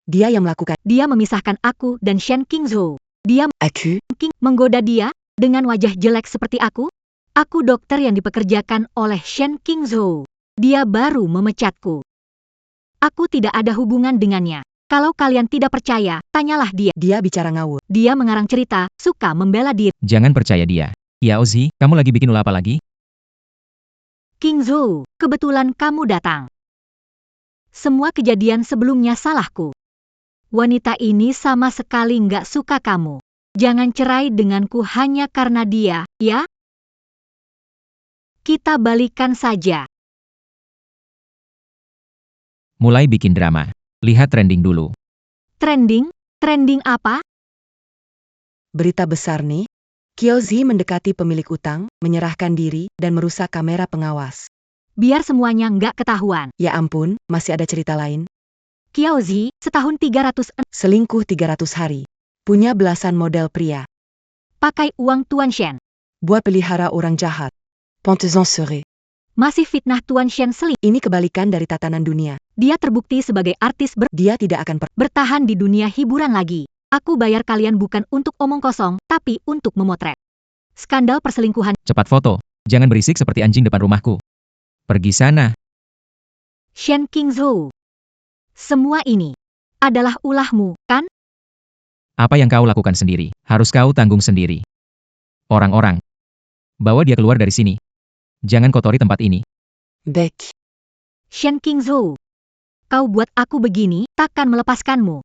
Dia yang melakukan.
Dia memisahkan aku dan Shen Qingzhou. Dia
Aku,
menggoda dia dengan wajah jelek seperti aku. Aku dokter yang dipekerjakan oleh Shen Qingzhou. Dia baru memecatku. Aku tidak ada hubungan dengannya. Kalau kalian tidak percaya, tanyalah dia.
dia bicara ngawur.
Dia mengarang cerita, suka membela diri.
Jangan percaya dia. Yaozi, kamu lagi bikin ulah apa lagi?
Qingzhou, kebetulan kamu datang. Semua kejadian sebelumnya salahku. Wanita ini sama sekali nggak suka kamu. Jangan cerai denganku hanya karena dia, ya? Kita balikan saja.
Mulai bikin drama. Lihat trending dulu.
Trending? Trending apa?
Berita besar nih. Qiaozi mendekati pemilik utang, menyerahkan diri, dan merusak kamera pengawas.
Biar semuanya nggak ketahuan.
Ya ampun, masih ada cerita lain.
Qiaozi, setahun 300
Selingkuh 300 hari. Punya belasan model pria.
pakai uang Tuan Shen.
Buat pelihara orang jahat. Pentesan sore.
Masih fitnah Tuan Shen selingkuh.
Ini kebalikan dari tatanan dunia.
Dia terbukti sebagai artis
Dia tidak akan
bertahan di dunia hiburan lagi. Aku bayar kalian bukan untuk omong kosong, tapi untuk memotret. Skandal perselingkuhan.
Cepat foto. Jangan berisik seperti anjing depan rumahku. Pergi sana.
Shen Qingzhou. Semua ini adalah ulahmu, kan?
Apa yang kau lakukan sendiri, harus kau tanggung sendiri. Orang-orang, bawa dia keluar dari sini. Jangan kotori tempat ini.
Beck.
Shen Qingzhou. Kau buat aku begini, takkan melepaskanmu.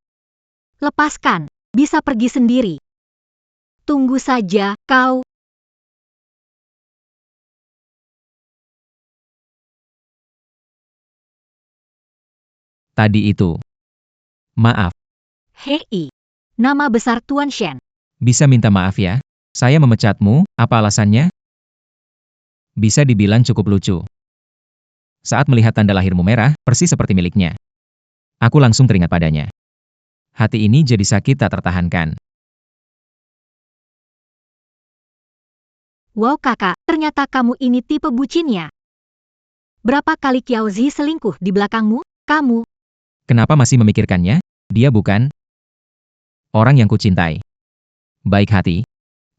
Lepaskan, bisa pergi sendiri. Tunggu saja, kau.
Tadi itu. Maaf,
Hei. Nama besar Tuan Shen.
bisa minta maaf ya? Saya memecatmu, apa alasannya? Bisa dibilang cukup lucu. Saat melihat tanda lahirmu merah, persis seperti miliknya. Aku langsung teringat padanya. Hati ini jadi sakit tak tertahankan.
Wow kakak, ternyata kamu ini tipe bucinnya. Berapa kali Qiaozi selingkuh di belakangmu? Kamu.
Kenapa masih memikirkannya? Dia bukan orang yang kucintai. Baik hati,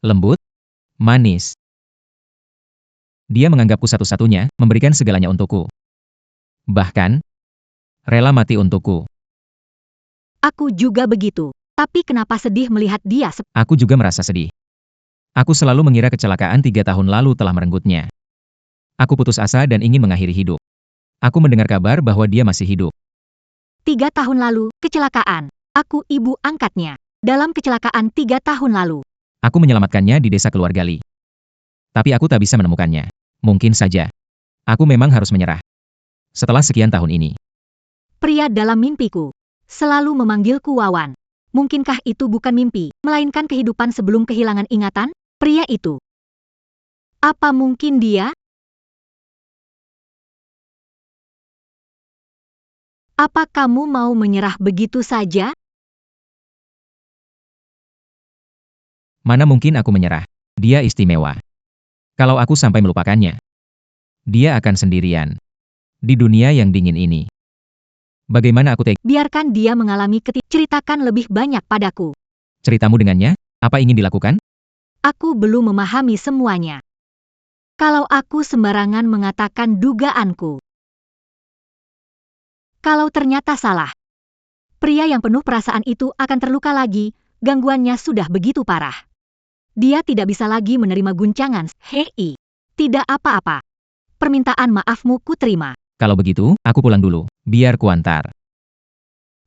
lembut, manis. Dia menganggapku satu-satunya, memberikan segalanya untukku. Bahkan, rela mati untukku.
Aku juga begitu. Tapi kenapa sedih melihat dia?
Aku juga merasa sedih. Aku selalu mengira kecelakaan 3 tahun lalu telah merenggutnya. Aku putus asa dan ingin mengakhiri hidup. Aku mendengar kabar bahwa dia masih hidup.
3 tahun lalu, kecelakaan. Aku ibu angkatnya. Dalam kecelakaan 3 tahun lalu.
Aku menyelamatkannya di desa keluarga Li. Tapi aku tak bisa menemukannya. Mungkin saja. Aku memang harus menyerah. Setelah sekian tahun ini.
Pria dalam mimpiku. Selalu memanggilku Wawan. Mungkinkah itu bukan mimpi, melainkan kehidupan sebelum kehilangan ingatan? Pria itu. Apa mungkin dia? Apa kamu mau menyerah begitu saja?
Mana mungkin aku menyerah. Dia istimewa. Kalau aku sampai melupakannya, dia akan sendirian. Di dunia yang dingin ini. Bagaimana aku tega?
Biarkan dia mengalami ceritakan lebih banyak padaku.
Ceritamu dengannya? Apa ingin dilakukan?
Aku belum memahami semuanya. Kalau aku sembarangan mengatakan dugaanku. Kalau ternyata salah. Pria yang penuh perasaan itu akan terluka lagi, gangguannya sudah begitu parah. Dia tidak bisa lagi menerima guncangan. Hei, tidak apa-apa. Permintaan maafmu ku terima.
Kalau begitu, aku pulang dulu. Biar kuantar.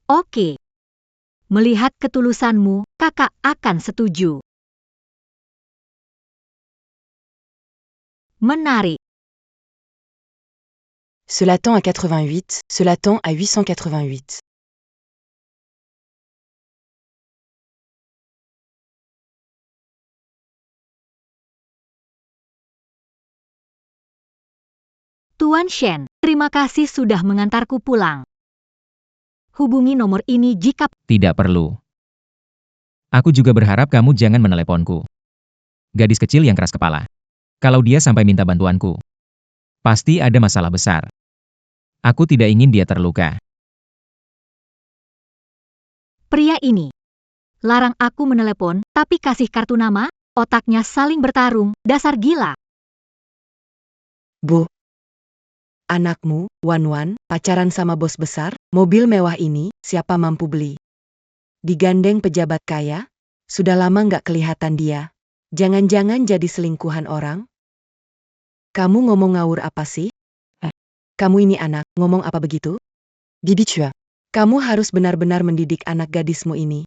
Oke. Melihat ketulusanmu, kakak akan setuju. Menarik.
Cela tend à 88, cela tend à 888.
Tuan Shen, terima kasih sudah mengantarku pulang. hubungi nomor ini jika...
Tidak perlu. Aku juga berharap kamu jangan meneleponku. Gadis kecil yang keras kepala. Kalau dia sampai minta bantuanku, pasti ada masalah besar. Aku tidak ingin dia terluka.
Pria ini larang aku menelepon, tapi kasih kartu nama, otaknya saling bertarung, dasar gila.
Bu. Anakmu, Wan, pacaran sama bos besar, mobil mewah ini, siapa mampu beli? Digandeng pejabat kaya? Sudah lama nggak kelihatan dia. Jangan-jangan jadi selingkuhan orang? Kamu ngomong ngawur apa sih? Kamu ini anak, ngomong apa begitu? Bibi Chua. Kamu harus benar-benar mendidik anak gadismu ini.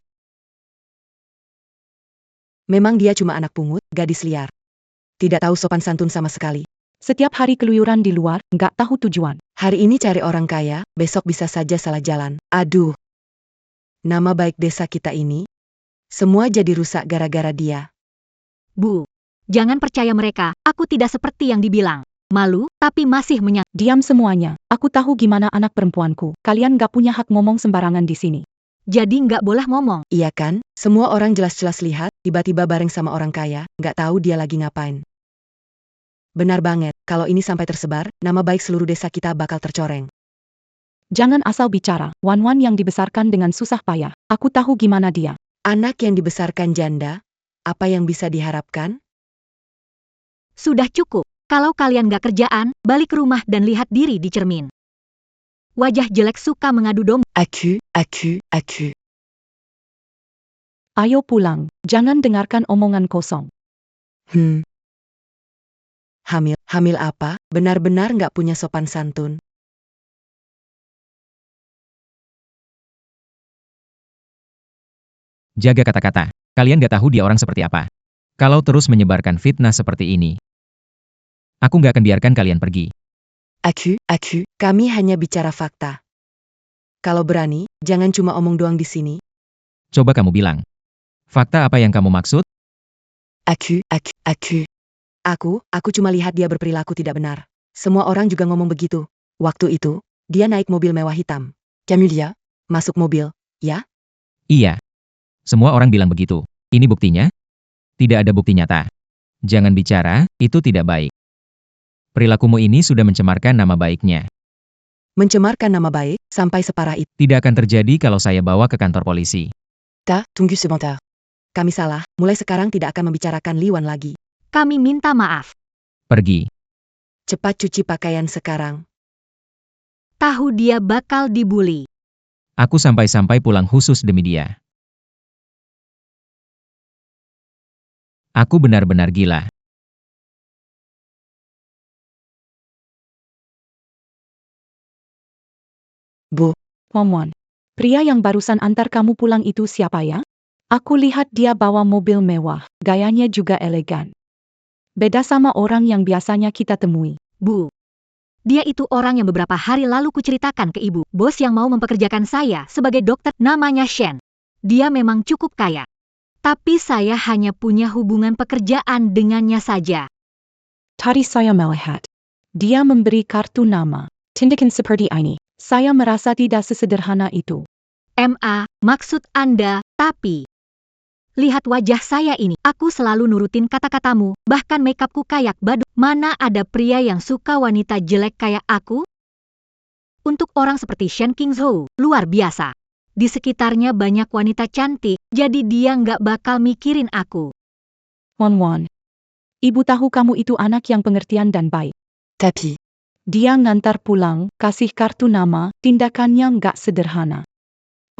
Memang dia cuma anak pungut, gadis liar. Tidak tahu sopan santun sama sekali.
Setiap hari keluyuran di luar, nggak tahu tujuan.
Hari ini cari orang kaya, besok bisa saja salah jalan. Aduh. Nama baik desa kita ini, semua jadi rusak gara-gara dia.
Bu, jangan percaya mereka, aku tidak seperti yang dibilang. Malu, tapi masih
Diam semuanya, aku tahu gimana anak perempuanku. Kalian nggak punya hak ngomong sembarangan di sini.
Jadi nggak boleh ngomong.
Iya kan, semua orang jelas-jelas lihat, tiba-tiba bareng sama orang kaya, nggak tahu dia lagi ngapain. Benar banget, kalau ini sampai tersebar, nama baik seluruh desa kita bakal tercoreng.
Jangan asal bicara, Wan yang dibesarkan dengan susah payah. Aku tahu gimana dia.
Anak yang dibesarkan janda, apa yang bisa diharapkan?
Sudah cukup. Kalau kalian nggak kerjaan, balik ke rumah dan lihat diri di cermin. Wajah jelek suka mengadu domba.
Aku.
Ayo pulang, jangan dengarkan omongan kosong.
Hamil apa? Benar-benar nggak punya sopan santun.
Jaga kata-kata. Kalian gak tahu dia orang seperti apa. Kalau terus menyebarkan fitnah seperti ini, aku gak akan biarkan kalian pergi.
Aku, kami hanya bicara fakta. Kalau berani, jangan cuma omong doang di sini.
Coba kamu bilang. Fakta apa yang kamu maksud?
Aku cuma lihat dia berperilaku tidak benar. Semua orang juga ngomong begitu. Waktu itu, dia naik mobil mewah hitam. Camelia, masuk mobil, ya?
Iya. Semua orang bilang begitu. Ini buktinya? Tidak ada bukti nyata. Jangan bicara, itu tidak baik. Perilakumu ini sudah mencemarkan nama baiknya.
Mencemarkan nama baik, sampai separah itu.
Tidak akan terjadi kalau saya bawa ke kantor polisi.
Tunggu sebentar. Kami salah, mulai sekarang tidak akan membicarakan Liwan lagi.
Kami minta maaf.
Pergi.
Cepat cuci pakaian sekarang.
Tahu dia bakal dibully.
Aku sampai-sampai pulang khusus demi dia. Aku benar-benar gila.
Bu.
Wan, pria yang barusan antar kamu pulang itu siapa ya? Aku lihat dia bawa mobil mewah, gayanya juga elegan. Beda sama orang yang biasanya kita temui.
Bu, dia itu orang yang beberapa hari lalu kuceritakan ke ibu. Bos yang mau mempekerjakan saya sebagai dokter, namanya Shen. Dia memang cukup kaya. Tapi saya hanya punya hubungan pekerjaan dengannya saja.
Tadi saya melihat. Dia memberi kartu nama. Tindakan seperti ini. Saya merasa tidak sesederhana itu.
Maksud Anda, tapi... Lihat wajah saya ini, aku selalu nurutin kata-katamu, bahkan makeupku kayak badut. Mana ada pria yang suka wanita jelek kayak aku? Untuk orang seperti Shen Qingzhou, luar biasa. Di sekitarnya banyak wanita cantik, jadi dia nggak bakal mikirin aku.
Wan, ibu tahu kamu itu anak yang pengertian dan baik.
Tapi,
dia ngantar pulang, kasih kartu nama, tindakannya nggak sederhana.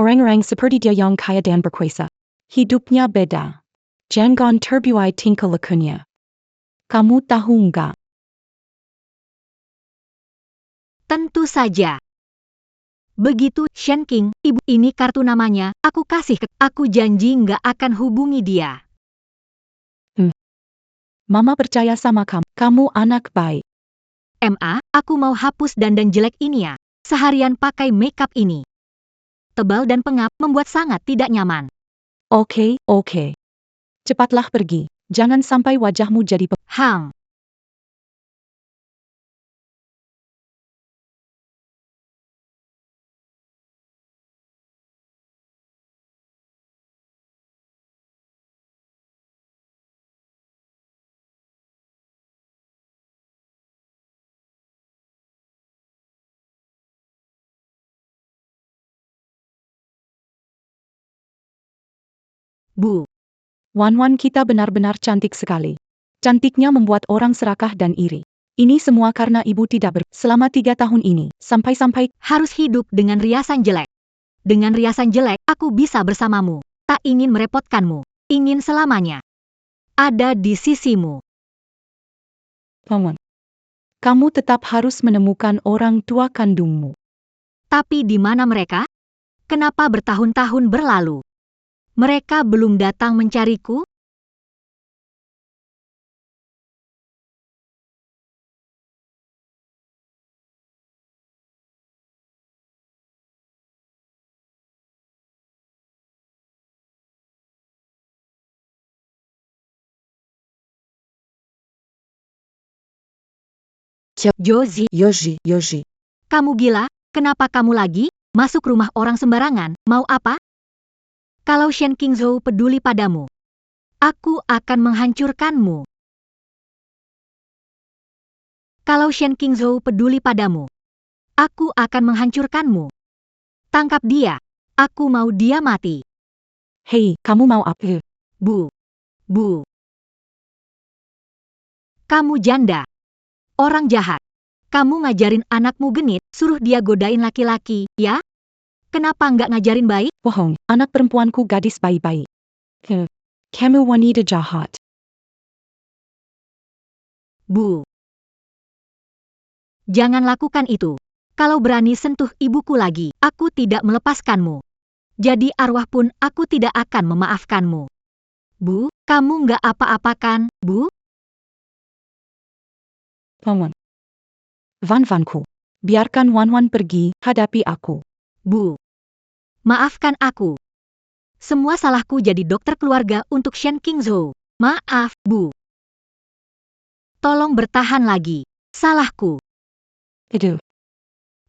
Orang-orang seperti dia yang kaya dan berkuasa. Hidupnya beda. Jangan terbuai tingkah lakunya. Kamu tahu nggak?
Tentu saja. Begitu, Shen King, ibu, ini kartu namanya, aku kasih ke... Aku janji nggak akan hubungi dia.
Mama percaya sama kamu. Kamu anak baik.
Aku mau hapus dandan jelek ini ya. Seharian pakai makeup ini. Tebal dan pengap, membuat sangat tidak nyaman.
Oke. Cepatlah pergi. Jangan sampai wajahmu jadi
Hang. Bu.
Wan Wan kita benar-benar cantik sekali. Cantiknya membuat orang serakah dan iri. Ini semua karena ibu tidak selama 3 tahun ini, sampai-sampai
Harus hidup dengan riasan jelek. Dengan riasan jelek, aku bisa bersamamu. Tak ingin merepotkanmu. Ingin selamanya ada di sisimu.
Paman. Kamu tetap harus menemukan orang tua kandungmu.
Tapi di mana mereka? Kenapa bertahun-tahun berlalu? Mereka belum datang mencariku? Josie,
Yoshi.
kamu gila? Kenapa kamu lagi masuk rumah orang sembarangan? Mau apa? Kalau Shen Qingzhou peduli padamu, aku akan menghancurkanmu. Kalau Shen Qingzhou peduli padamu, aku akan menghancurkanmu. Tangkap dia. Aku mau dia mati.
Hei, kamu mau apa?
Bu. Kamu janda. Orang jahat. Kamu ngajarin anakmu genit, suruh dia godain laki-laki, ya? Kenapa nggak ngajarin baik?
Bohong, anak perempuanku gadis baik-baik. Kamu wanita jahat.
Bu. Jangan lakukan itu. Kalau berani sentuh ibuku lagi, aku tidak melepaskanmu. Jadi arwah pun aku tidak akan memaafkanmu. Bu, kamu nggak apa-apa kan, Bu?
Paman. Vanku. Biarkan Wan Wan pergi, hadapi aku.
Bu. Maafkan aku. Semua salahku jadi dokter keluarga untuk Shen Qingzhou. Maaf, Bu. Tolong bertahan lagi. Salahku.
Itu.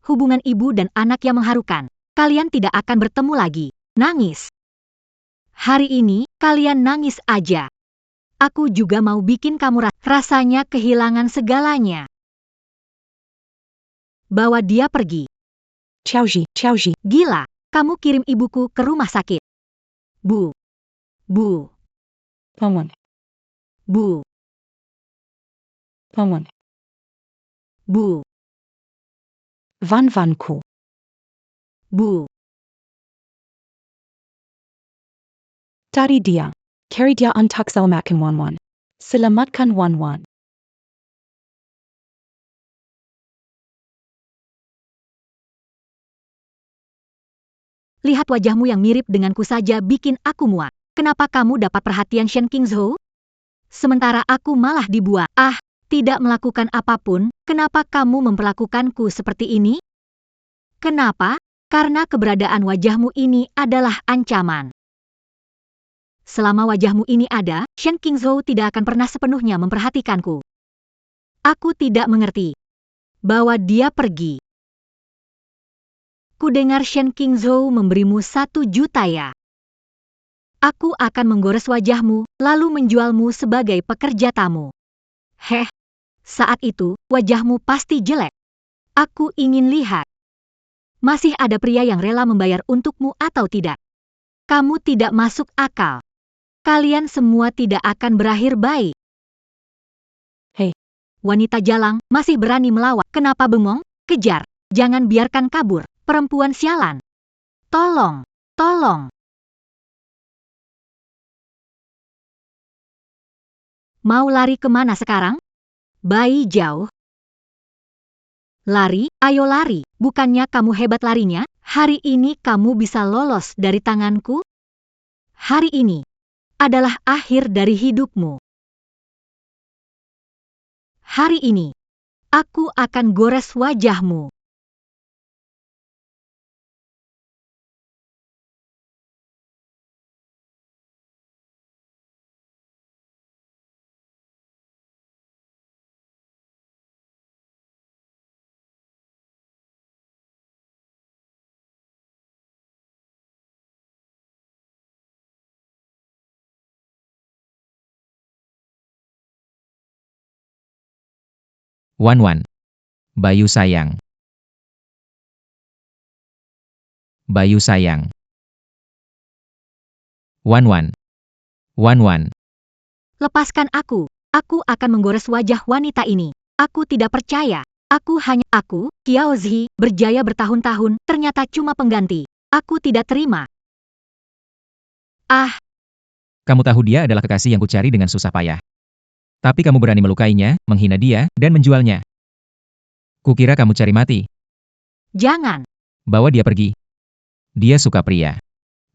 Hubungan ibu dan anak yang mengharukan. Kalian tidak akan bertemu lagi. Nangis. Hari ini, kalian nangis aja. Aku juga mau bikin kamu rasanya kehilangan segalanya. Bawa dia pergi.
Xiaoji.
Gila, kamu kirim ibuku ke rumah sakit. Bu.
Paman.
Bu.
Vanku.
Bu.
Cari dia. Cari dia untuk selamatkan Wan Wan. Selamatkan Wan Wan.
Lihat wajahmu yang mirip denganku saja bikin aku muak. Kenapa kamu dapat perhatian Shen Qingzhou? Sementara aku malah dibuang. Ah, tidak melakukan apapun. Kenapa kamu memperlakukanku seperti ini? Kenapa? Karena keberadaan wajahmu ini adalah ancaman. Selama wajahmu ini ada, Shen Qingzhou tidak akan pernah sepenuhnya memperhatikanku. Aku tidak mengerti bahwa dia pergi. Ku dengar Shen Qingzhou memberimu 1 juta ya. Aku akan menggores wajahmu, lalu menjualmu sebagai pekerja tamu. Heh, saat itu, wajahmu pasti jelek. Aku ingin lihat. Masih ada pria yang rela membayar untukmu atau tidak? Kamu tidak masuk akal. Kalian semua tidak akan berakhir baik.
Hei.
Wanita jalang, masih berani melawan. Kenapa bengong? Kejar. Jangan biarkan kabur. Perempuan sialan. Tolong. Mau lari kemana sekarang? Bayi jauh. Lari, ayo lari. Bukannya kamu hebat larinya? Hari ini kamu bisa lolos dari tanganku? Hari ini adalah akhir dari hidupmu. Hari ini, aku akan gores wajahmu.
Wan Wan. Bayu sayang. Bayu sayang. Wan Wan. Wan.
Lepaskan aku. Aku akan menggores wajah wanita ini. Aku tidak percaya. Aku, Qiao Zi, berjaya bertahun-tahun, ternyata cuma pengganti. Aku tidak terima. Ah,
Kamu tahu dia adalah kekasih yang kucari dengan susah payah. Tapi kamu berani melukainya, menghina dia, dan menjualnya. Kukira kamu cari mati.
jangan.
Bawa dia pergi. Dia suka pria.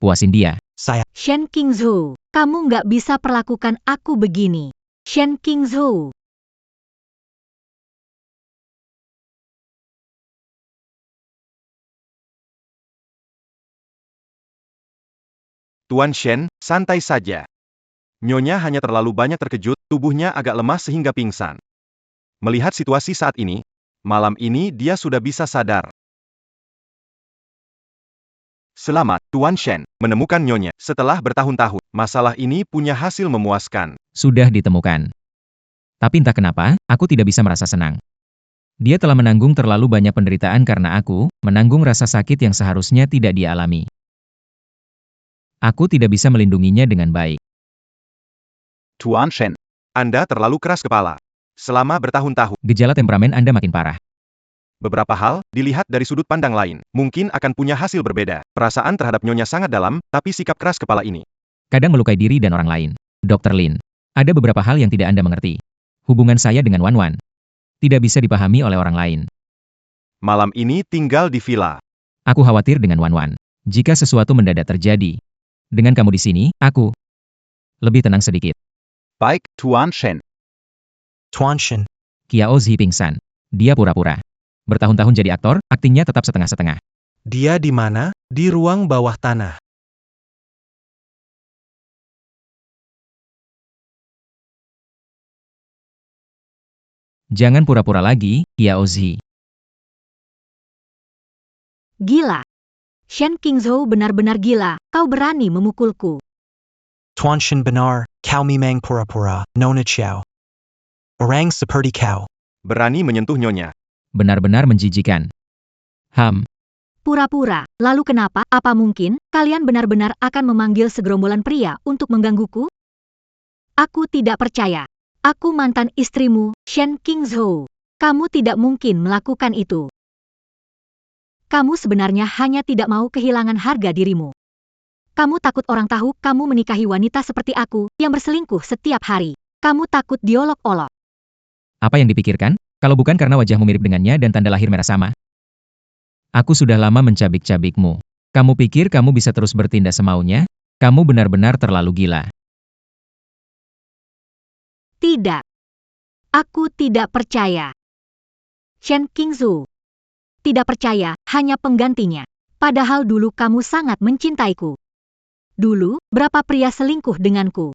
Puasin dia.
Saya.
Shen Qingzhou, kamu nggak bisa perlakukan aku begini. Shen Qingzhou.
Tuan Shen, santai saja. Nyonya hanya terlalu banyak terkejut, tubuhnya agak lemas sehingga pingsan. Melihat situasi saat ini, malam ini dia sudah bisa sadar. Selamat, Tuan Shen, menemukan Nyonya. Setelah bertahun-tahun, masalah ini punya hasil memuaskan.
Sudah ditemukan. Tapi entah kenapa, aku tidak bisa merasa senang. Dia telah menanggung terlalu banyak penderitaan karena aku, menanggung rasa sakit yang seharusnya tidak dia alami. Aku tidak bisa melindunginya dengan baik.
Tuan Shen.
Anda terlalu keras kepala. Selama bertahun-tahun,
Gejala temperamen Anda makin parah.
beberapa hal, dilihat dari sudut pandang lain, mungkin akan punya hasil berbeda. Perasaan terhadap Nyonya sangat dalam, tapi sikap keras kepala ini.
Kadang melukai diri dan orang lain. Dr. Lin, ada beberapa hal yang tidak Anda mengerti. Hubungan saya dengan Wan tidak bisa dipahami oleh orang lain.
Malam ini tinggal di villa.
Aku khawatir dengan Wan. Jika sesuatu mendadak terjadi, dengan kamu di sini, aku lebih tenang sedikit.
Baik, Tuan Shen.
Tuan Shen.
Qiao Zi pingsan. Dia pura-pura. Bertahun-tahun jadi aktor, aktingnya tetap setengah-setengah.
Dia di mana? Di ruang bawah tanah.
Jangan pura-pura lagi, Qiao Zi.
Gila. Shen Qingzhou benar-benar gila. Kau berani memukulku.
Tuan Shen benar, kau memang pura-pura, Nona Chow. Orang seperti kau.
Berani menyentuh Nyonya.
Benar-benar menjijikan.
Pura-pura. Lalu kenapa? Apa mungkin kalian benar-benar akan memanggil segerombolan pria untuk menggangguku? Aku tidak percaya. Aku mantan istrimu, Shen Qingzhou. Kamu tidak mungkin melakukan itu. Kamu sebenarnya hanya tidak mau kehilangan harga dirimu. Kamu takut orang tahu kamu menikahi wanita seperti aku, yang berselingkuh setiap hari. Kamu takut diolok-olok.
Apa yang dipikirkan? Kalau bukan karena wajahmu mirip dengannya dan tanda lahir merah sama. Aku sudah lama mencabik-cabikmu. Kamu pikir kamu bisa terus bertindak semaunya? Kamu benar-benar terlalu gila.
Tidak. Aku tidak percaya. Shen Qingzhou. Tidak percaya, hanya penggantinya. Padahal dulu kamu sangat mencintaiku. Dulu, berapa pria selingkuh denganku.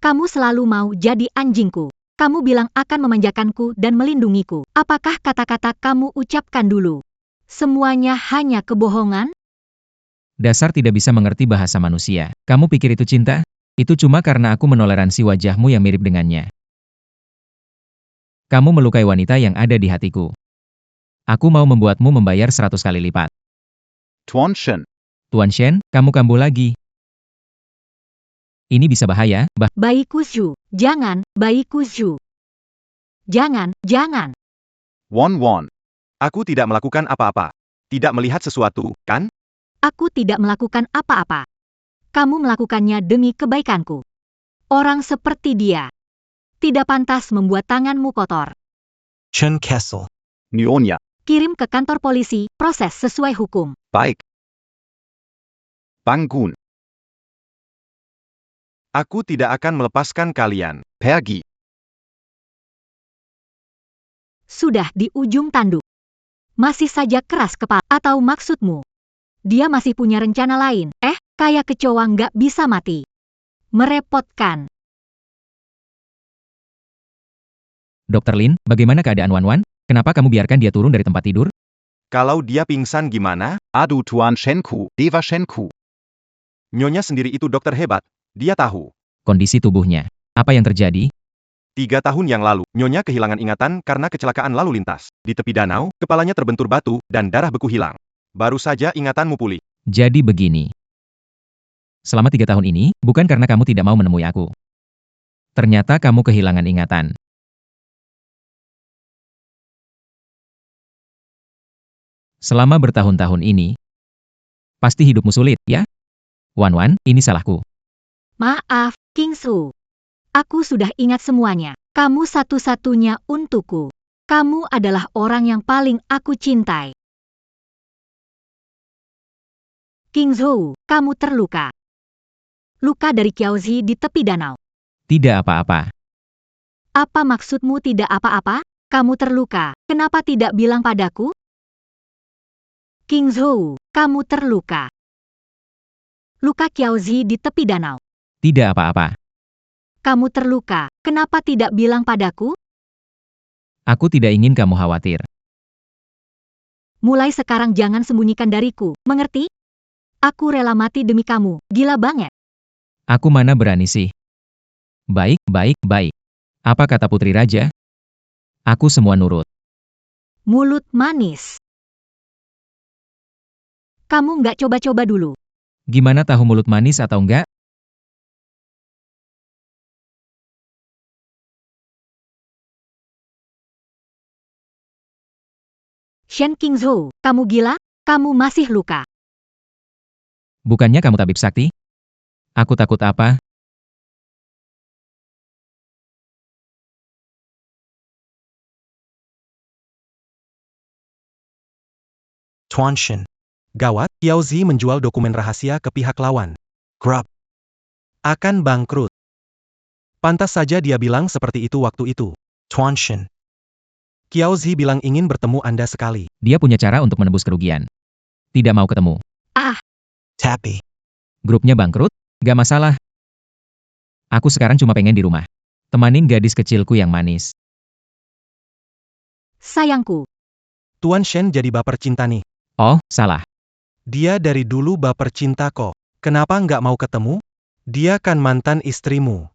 Kamu selalu mau jadi anjingku. Kamu bilang akan memanjakanku dan melindungiku. Apakah kata-kata kamu ucapkan dulu? Semuanya hanya kebohongan?
Dasar tidak bisa mengerti bahasa manusia. Kamu pikir itu cinta? Itu cuma karena aku menoleransi wajahmu yang mirip dengannya. Kamu melukai wanita yang ada di hatiku. Aku mau membuatmu membayar 100 kali lipat.
Tuan Shen.
Tuan Shen, kamu kambuh lagi. Ini bisa bahaya,
Bayi Kuzhu, jangan, Bayi Kuzhu. Jangan.
Wan.
Aku tidak melakukan apa-apa. Tidak melihat sesuatu, kan?
Aku tidak melakukan apa-apa. Kamu melakukannya demi kebaikanku. Orang seperti dia tidak pantas membuat tanganmu kotor.
Chen Kessel.
Nyonya.
Kirim ke kantor polisi, proses sesuai hukum.
Baik. Bangun.
Aku tidak akan melepaskan kalian.
Pergi.
Sudah di ujung tanduk. Masih saja keras kepala. Atau maksudmu, dia masih punya rencana lain? Kayak kecoa nggak bisa mati. Merepotkan.
Dr. Lin, bagaimana keadaan Wan? Kenapa kamu biarkan dia turun dari tempat tidur?
Kalau dia pingsan gimana?
Aduh Tuan Shenku, Dewa Shenku.
Nyonya sendiri itu dokter hebat. Dia tahu.
Kondisi tubuhnya. Apa yang terjadi?
3 tahun yang lalu, Nyonya kehilangan ingatan karena kecelakaan lalu lintas. Di tepi danau, kepalanya terbentur batu, dan darah beku hilang. Baru saja ingatanmu pulih.
Jadi begini. Selama 3 tahun ini, bukan karena kamu tidak mau menemui aku. Ternyata kamu kehilangan ingatan. Selama bertahun-tahun ini, pasti hidupmu sulit, ya? Wan, ini salahku.
Maaf, Kingsu. Aku sudah ingat semuanya. Kamu satu-satunya untukku. Kamu adalah orang yang paling aku cintai. Kingsu, kamu terluka. Luka dari Qiaozi di tepi danau.
Tidak apa-apa.
Apa maksudmu tidak apa-apa? Kamu terluka. Kenapa tidak bilang padaku? Kingsu, kamu terluka. Luka Qiaozi di tepi danau.
Tidak apa-apa.
Kamu terluka. Kenapa tidak bilang padaku?
Aku tidak ingin kamu khawatir.
Mulai sekarang jangan sembunyikan dariku, mengerti? Aku rela mati demi kamu. Gila banget.
Aku mana berani sih? Baik. Apa kata Putri Raja? Aku semua nurut.
Mulut manis. Kamu nggak coba-coba dulu.
Gimana tahu mulut manis atau enggak?
Shen Qingzhou, kamu gila? Kamu masih luka.
Bukannya kamu tabib sakti? Aku takut apa?
Tuan Shen.
Gawat, Qiaozi menjual dokumen rahasia ke pihak lawan.
Grup.
Akan bangkrut. Pantas saja dia bilang seperti itu waktu itu.
Tuan Shen.
Qiaozi bilang ingin bertemu Anda sekali.
Dia punya cara untuk menebus kerugian. Tidak mau ketemu.
Tapi.
Grupnya bangkrut? Gak masalah. Aku sekarang cuma pengen di rumah. Temanin gadis kecilku yang manis.
Sayangku.
Tuan Shen jadi baper cinta nih.
Oh, salah.
Dia dari dulu baper cinta kok. Kenapa nggak mau ketemu? Dia kan mantan istrimu.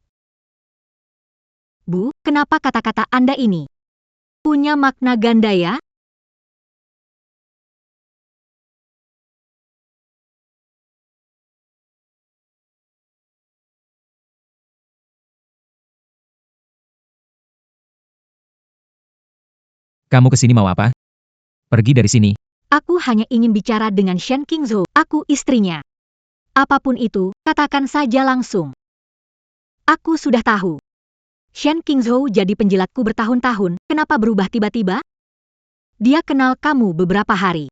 Bu, kenapa kata-kata Anda ini punya makna ganda ya?
Kamu kesini mau apa? Pergi dari sini.
Aku hanya ingin bicara dengan Shen Qingzhou. Aku istrinya. Apapun itu, katakan saja langsung. Aku sudah tahu. Shen Qingzhou jadi penjilatku bertahun-tahun. Kenapa berubah tiba-tiba? Dia kenal kamu beberapa hari.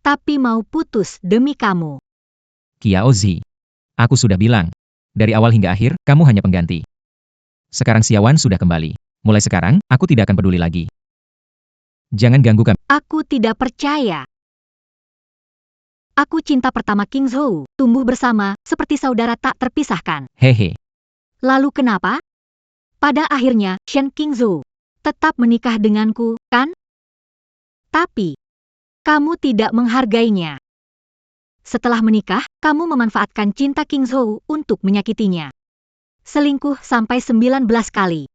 Tapi mau putus demi kamu.
Qiaozi. Aku sudah bilang. Dari awal hingga akhir, kamu hanya pengganti. Sekarang Xiaowan sudah kembali. Mulai sekarang, aku tidak akan peduli lagi. Jangan ganggu kami.
Aku tidak percaya. Aku cinta pertama Qingzhou, tumbuh bersama, seperti saudara tak terpisahkan.
Hehe.
Lalu kenapa? Pada akhirnya, Shen Qingzhou tetap menikah denganku, kan? Tapi, kamu tidak menghargainya. Setelah menikah, kamu memanfaatkan cinta Qingzhou untuk menyakitinya. Selingkuh sampai 19 kali.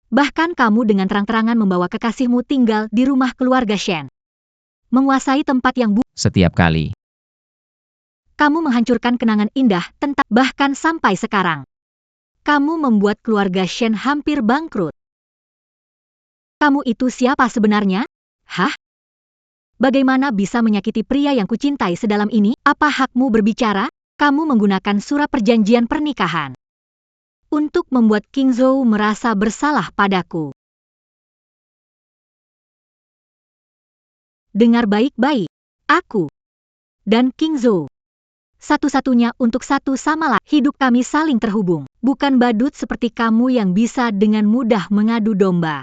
Bahkan kamu dengan terang-terangan membawa kekasihmu tinggal di rumah keluarga Shen. Menguasai tempat yang
Setiap kali.
kamu menghancurkan kenangan indah tentang bahkan sampai sekarang. Kamu membuat keluarga Shen hampir bangkrut. Kamu itu siapa sebenarnya? Hah? Bagaimana bisa menyakiti pria yang kucintai sedalam ini? Apa hakmu berbicara? Kamu menggunakan surat perjanjian pernikahan untuk membuat Qingzhou merasa bersalah padaku. Dengar baik-baik. Aku dan Qingzhou satu-satunya untuk satu sama lain. Hidup kami saling terhubung. Bukan badut seperti kamu yang bisa dengan mudah mengadu domba.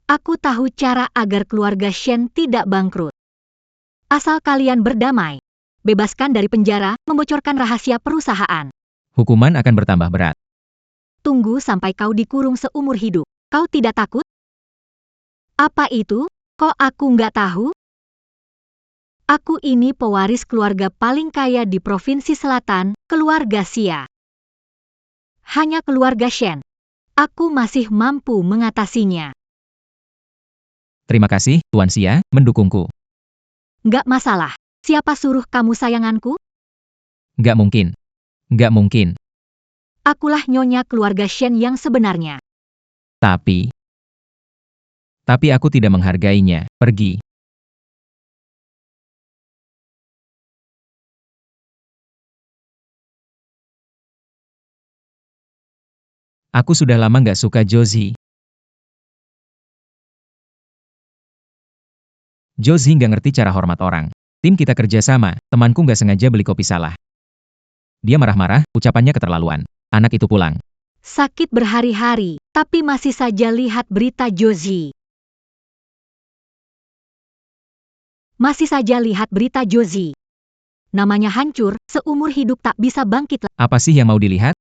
Aku tahu cara agar keluarga Shen tidak bangkrut. Asal kalian berdamai, bebaskan dari penjara, membocorkan rahasia perusahaan.
Hukuman akan bertambah berat.
Tunggu sampai kau dikurung seumur hidup. Kau tidak takut? Apa itu? Kok aku nggak tahu? Aku ini pewaris keluarga paling kaya di Provinsi Selatan, keluarga Xia. Hanya keluarga Shen. Aku masih mampu mengatasinya.
Terima kasih, Tuan Xia, mendukungku.
Nggak masalah. Siapa suruh kamu sayanganku?
Nggak mungkin. Nggak mungkin.
Akulah nyonya keluarga Shen yang sebenarnya.
Tapi aku tidak menghargainya. Pergi. Aku sudah lama nggak suka Josie. Josie nggak ngerti cara hormat orang. Tim kita kerja sama, temanku nggak sengaja beli kopi salah. Dia marah-marah, ucapannya keterlaluan. Anak itu pulang.
Sakit berhari-hari, tapi masih saja lihat berita Josie. Masih saja lihat berita Josie. Namanya hancur, seumur hidup tak bisa bangkit lagi.
Apa sih yang mau dilihat?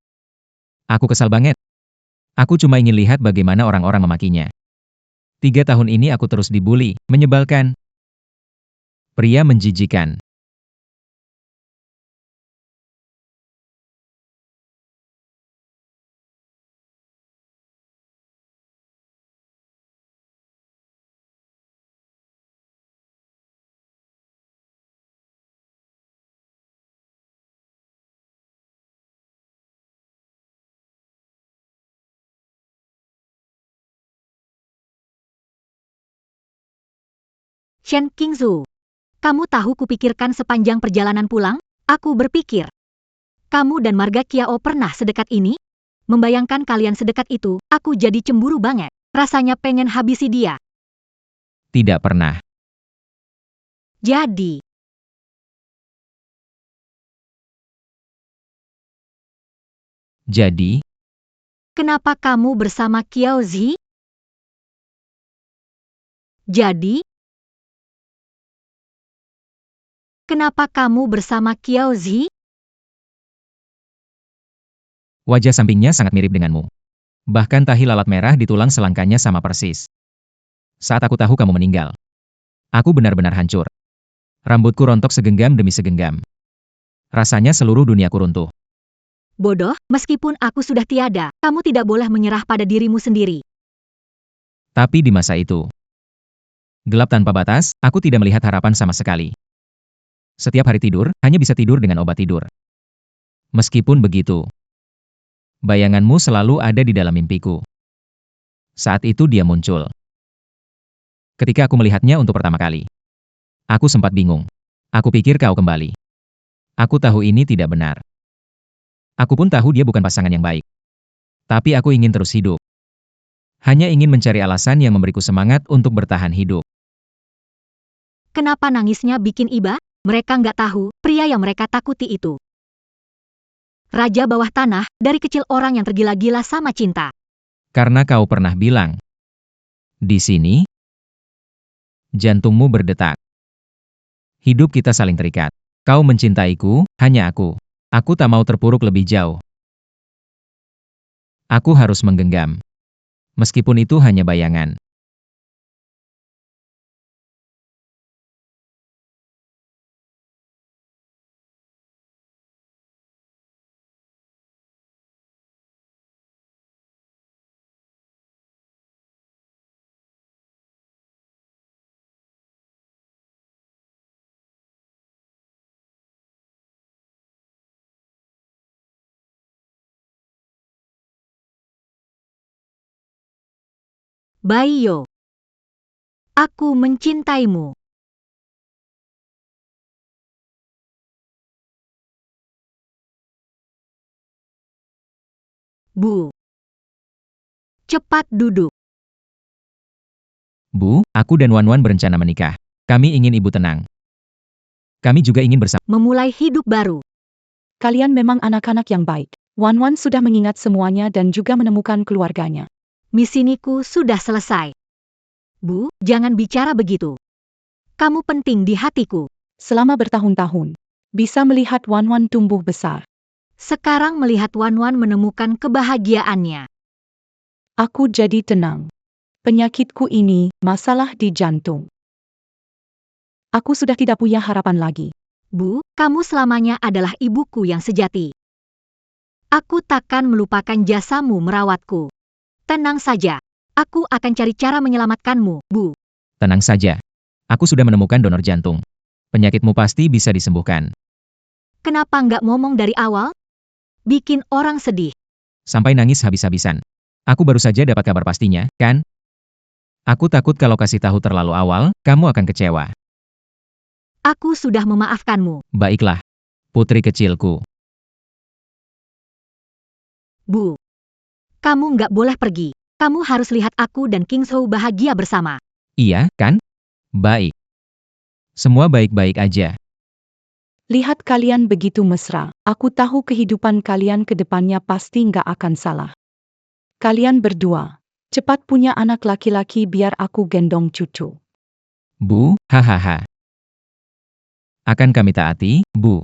Aku kesal banget. Aku cuma ingin lihat bagaimana orang-orang memakinya. 3 tahun ini aku terus dibully, menyebalkan. Pria menjijikan.
Shen Qingzu, kamu tahu kupikirkan sepanjang perjalanan pulang? Aku berpikir, kamu dan marga Kiao pernah sedekat ini? Membayangkan kalian sedekat itu, aku jadi cemburu banget. Rasanya pengen habisi dia.
Tidak pernah.
Jadi, kenapa kamu bersama Kiao Zi? Jadi, kenapa kamu bersama Kiao Zi?
Wajah sampingnya sangat mirip denganmu. Bahkan tahi lalat merah di tulang selangkanya sama persis. Saat aku tahu kamu meninggal, aku benar-benar hancur. Rambutku rontok segenggam demi segenggam. Rasanya seluruh duniaku runtuh.
Bodoh, meskipun aku sudah tiada, kamu tidak boleh menyerah pada dirimu sendiri.
Tapi di masa itu, gelap tanpa batas, aku tidak melihat harapan sama sekali. Setiap hari tidur, hanya bisa tidur dengan obat tidur. Meskipun begitu, bayanganmu selalu ada di dalam mimpiku. Saat itu dia muncul. Ketika aku melihatnya untuk pertama kali, aku sempat bingung. Aku pikir kau kembali. Aku tahu ini tidak benar. Aku pun tahu dia bukan pasangan yang baik. Tapi aku ingin terus hidup. Hanya ingin mencari alasan yang memberiku semangat untuk bertahan hidup.
Kenapa nangisnya bikin iba? Mereka nggak tahu, pria yang mereka takuti itu. Raja bawah tanah, dari kecil orang yang tergila-gila sama cinta.
Karena kau pernah bilang, di sini, jantungmu berdetak. Hidup kita saling terikat. Kau mencintaiku, hanya aku. Aku tak mau terpuruk lebih jauh. Aku harus menggenggam. Meskipun itu hanya bayangan.
Baiyo, aku mencintaimu. Bu. Cepat duduk.
Bu, aku dan Wanwan berencana menikah. Kami ingin ibu tenang. Kami juga ingin bersama.
Memulai hidup baru.
Kalian memang anak-anak yang baik. Wan sudah mengingat semuanya dan juga menemukan keluarganya.
Misiku sudah selesai. Bu, jangan bicara begitu. Kamu penting di hatiku.
Selama bertahun-tahun, bisa melihat Wan tumbuh besar.
Sekarang melihat Wanwan menemukan kebahagiaannya.
Aku jadi tenang. Penyakitku ini masalah di jantung. Aku sudah tidak punya harapan lagi.
Bu, kamu selamanya adalah ibuku yang sejati. Aku takkan melupakan jasamu merawatku. Tenang saja. Aku akan cari cara menyelamatkanmu, Bu.
Tenang saja. Aku sudah menemukan donor jantung. Penyakitmu pasti bisa disembuhkan.
Kenapa nggak ngomong dari awal? bikin orang sedih.
Sampai nangis habis-habisan. Aku baru saja dapat kabar pastinya, kan? Aku takut kalau kasih tahu terlalu awal, kamu akan kecewa.
Aku sudah memaafkanmu.
Baiklah, putri kecilku.
Bu. Kamu nggak boleh pergi. Kamu harus lihat aku dan King Zhou bahagia bersama.
Iya, kan? Baik. Semua baik-baik aja.
Lihat kalian begitu mesra. Aku tahu kehidupan kalian ke depannya pasti nggak akan salah. Kalian berdua, cepat punya anak laki-laki biar aku gendong cucu.
Bu, hahaha. Akan kami taati, Bu.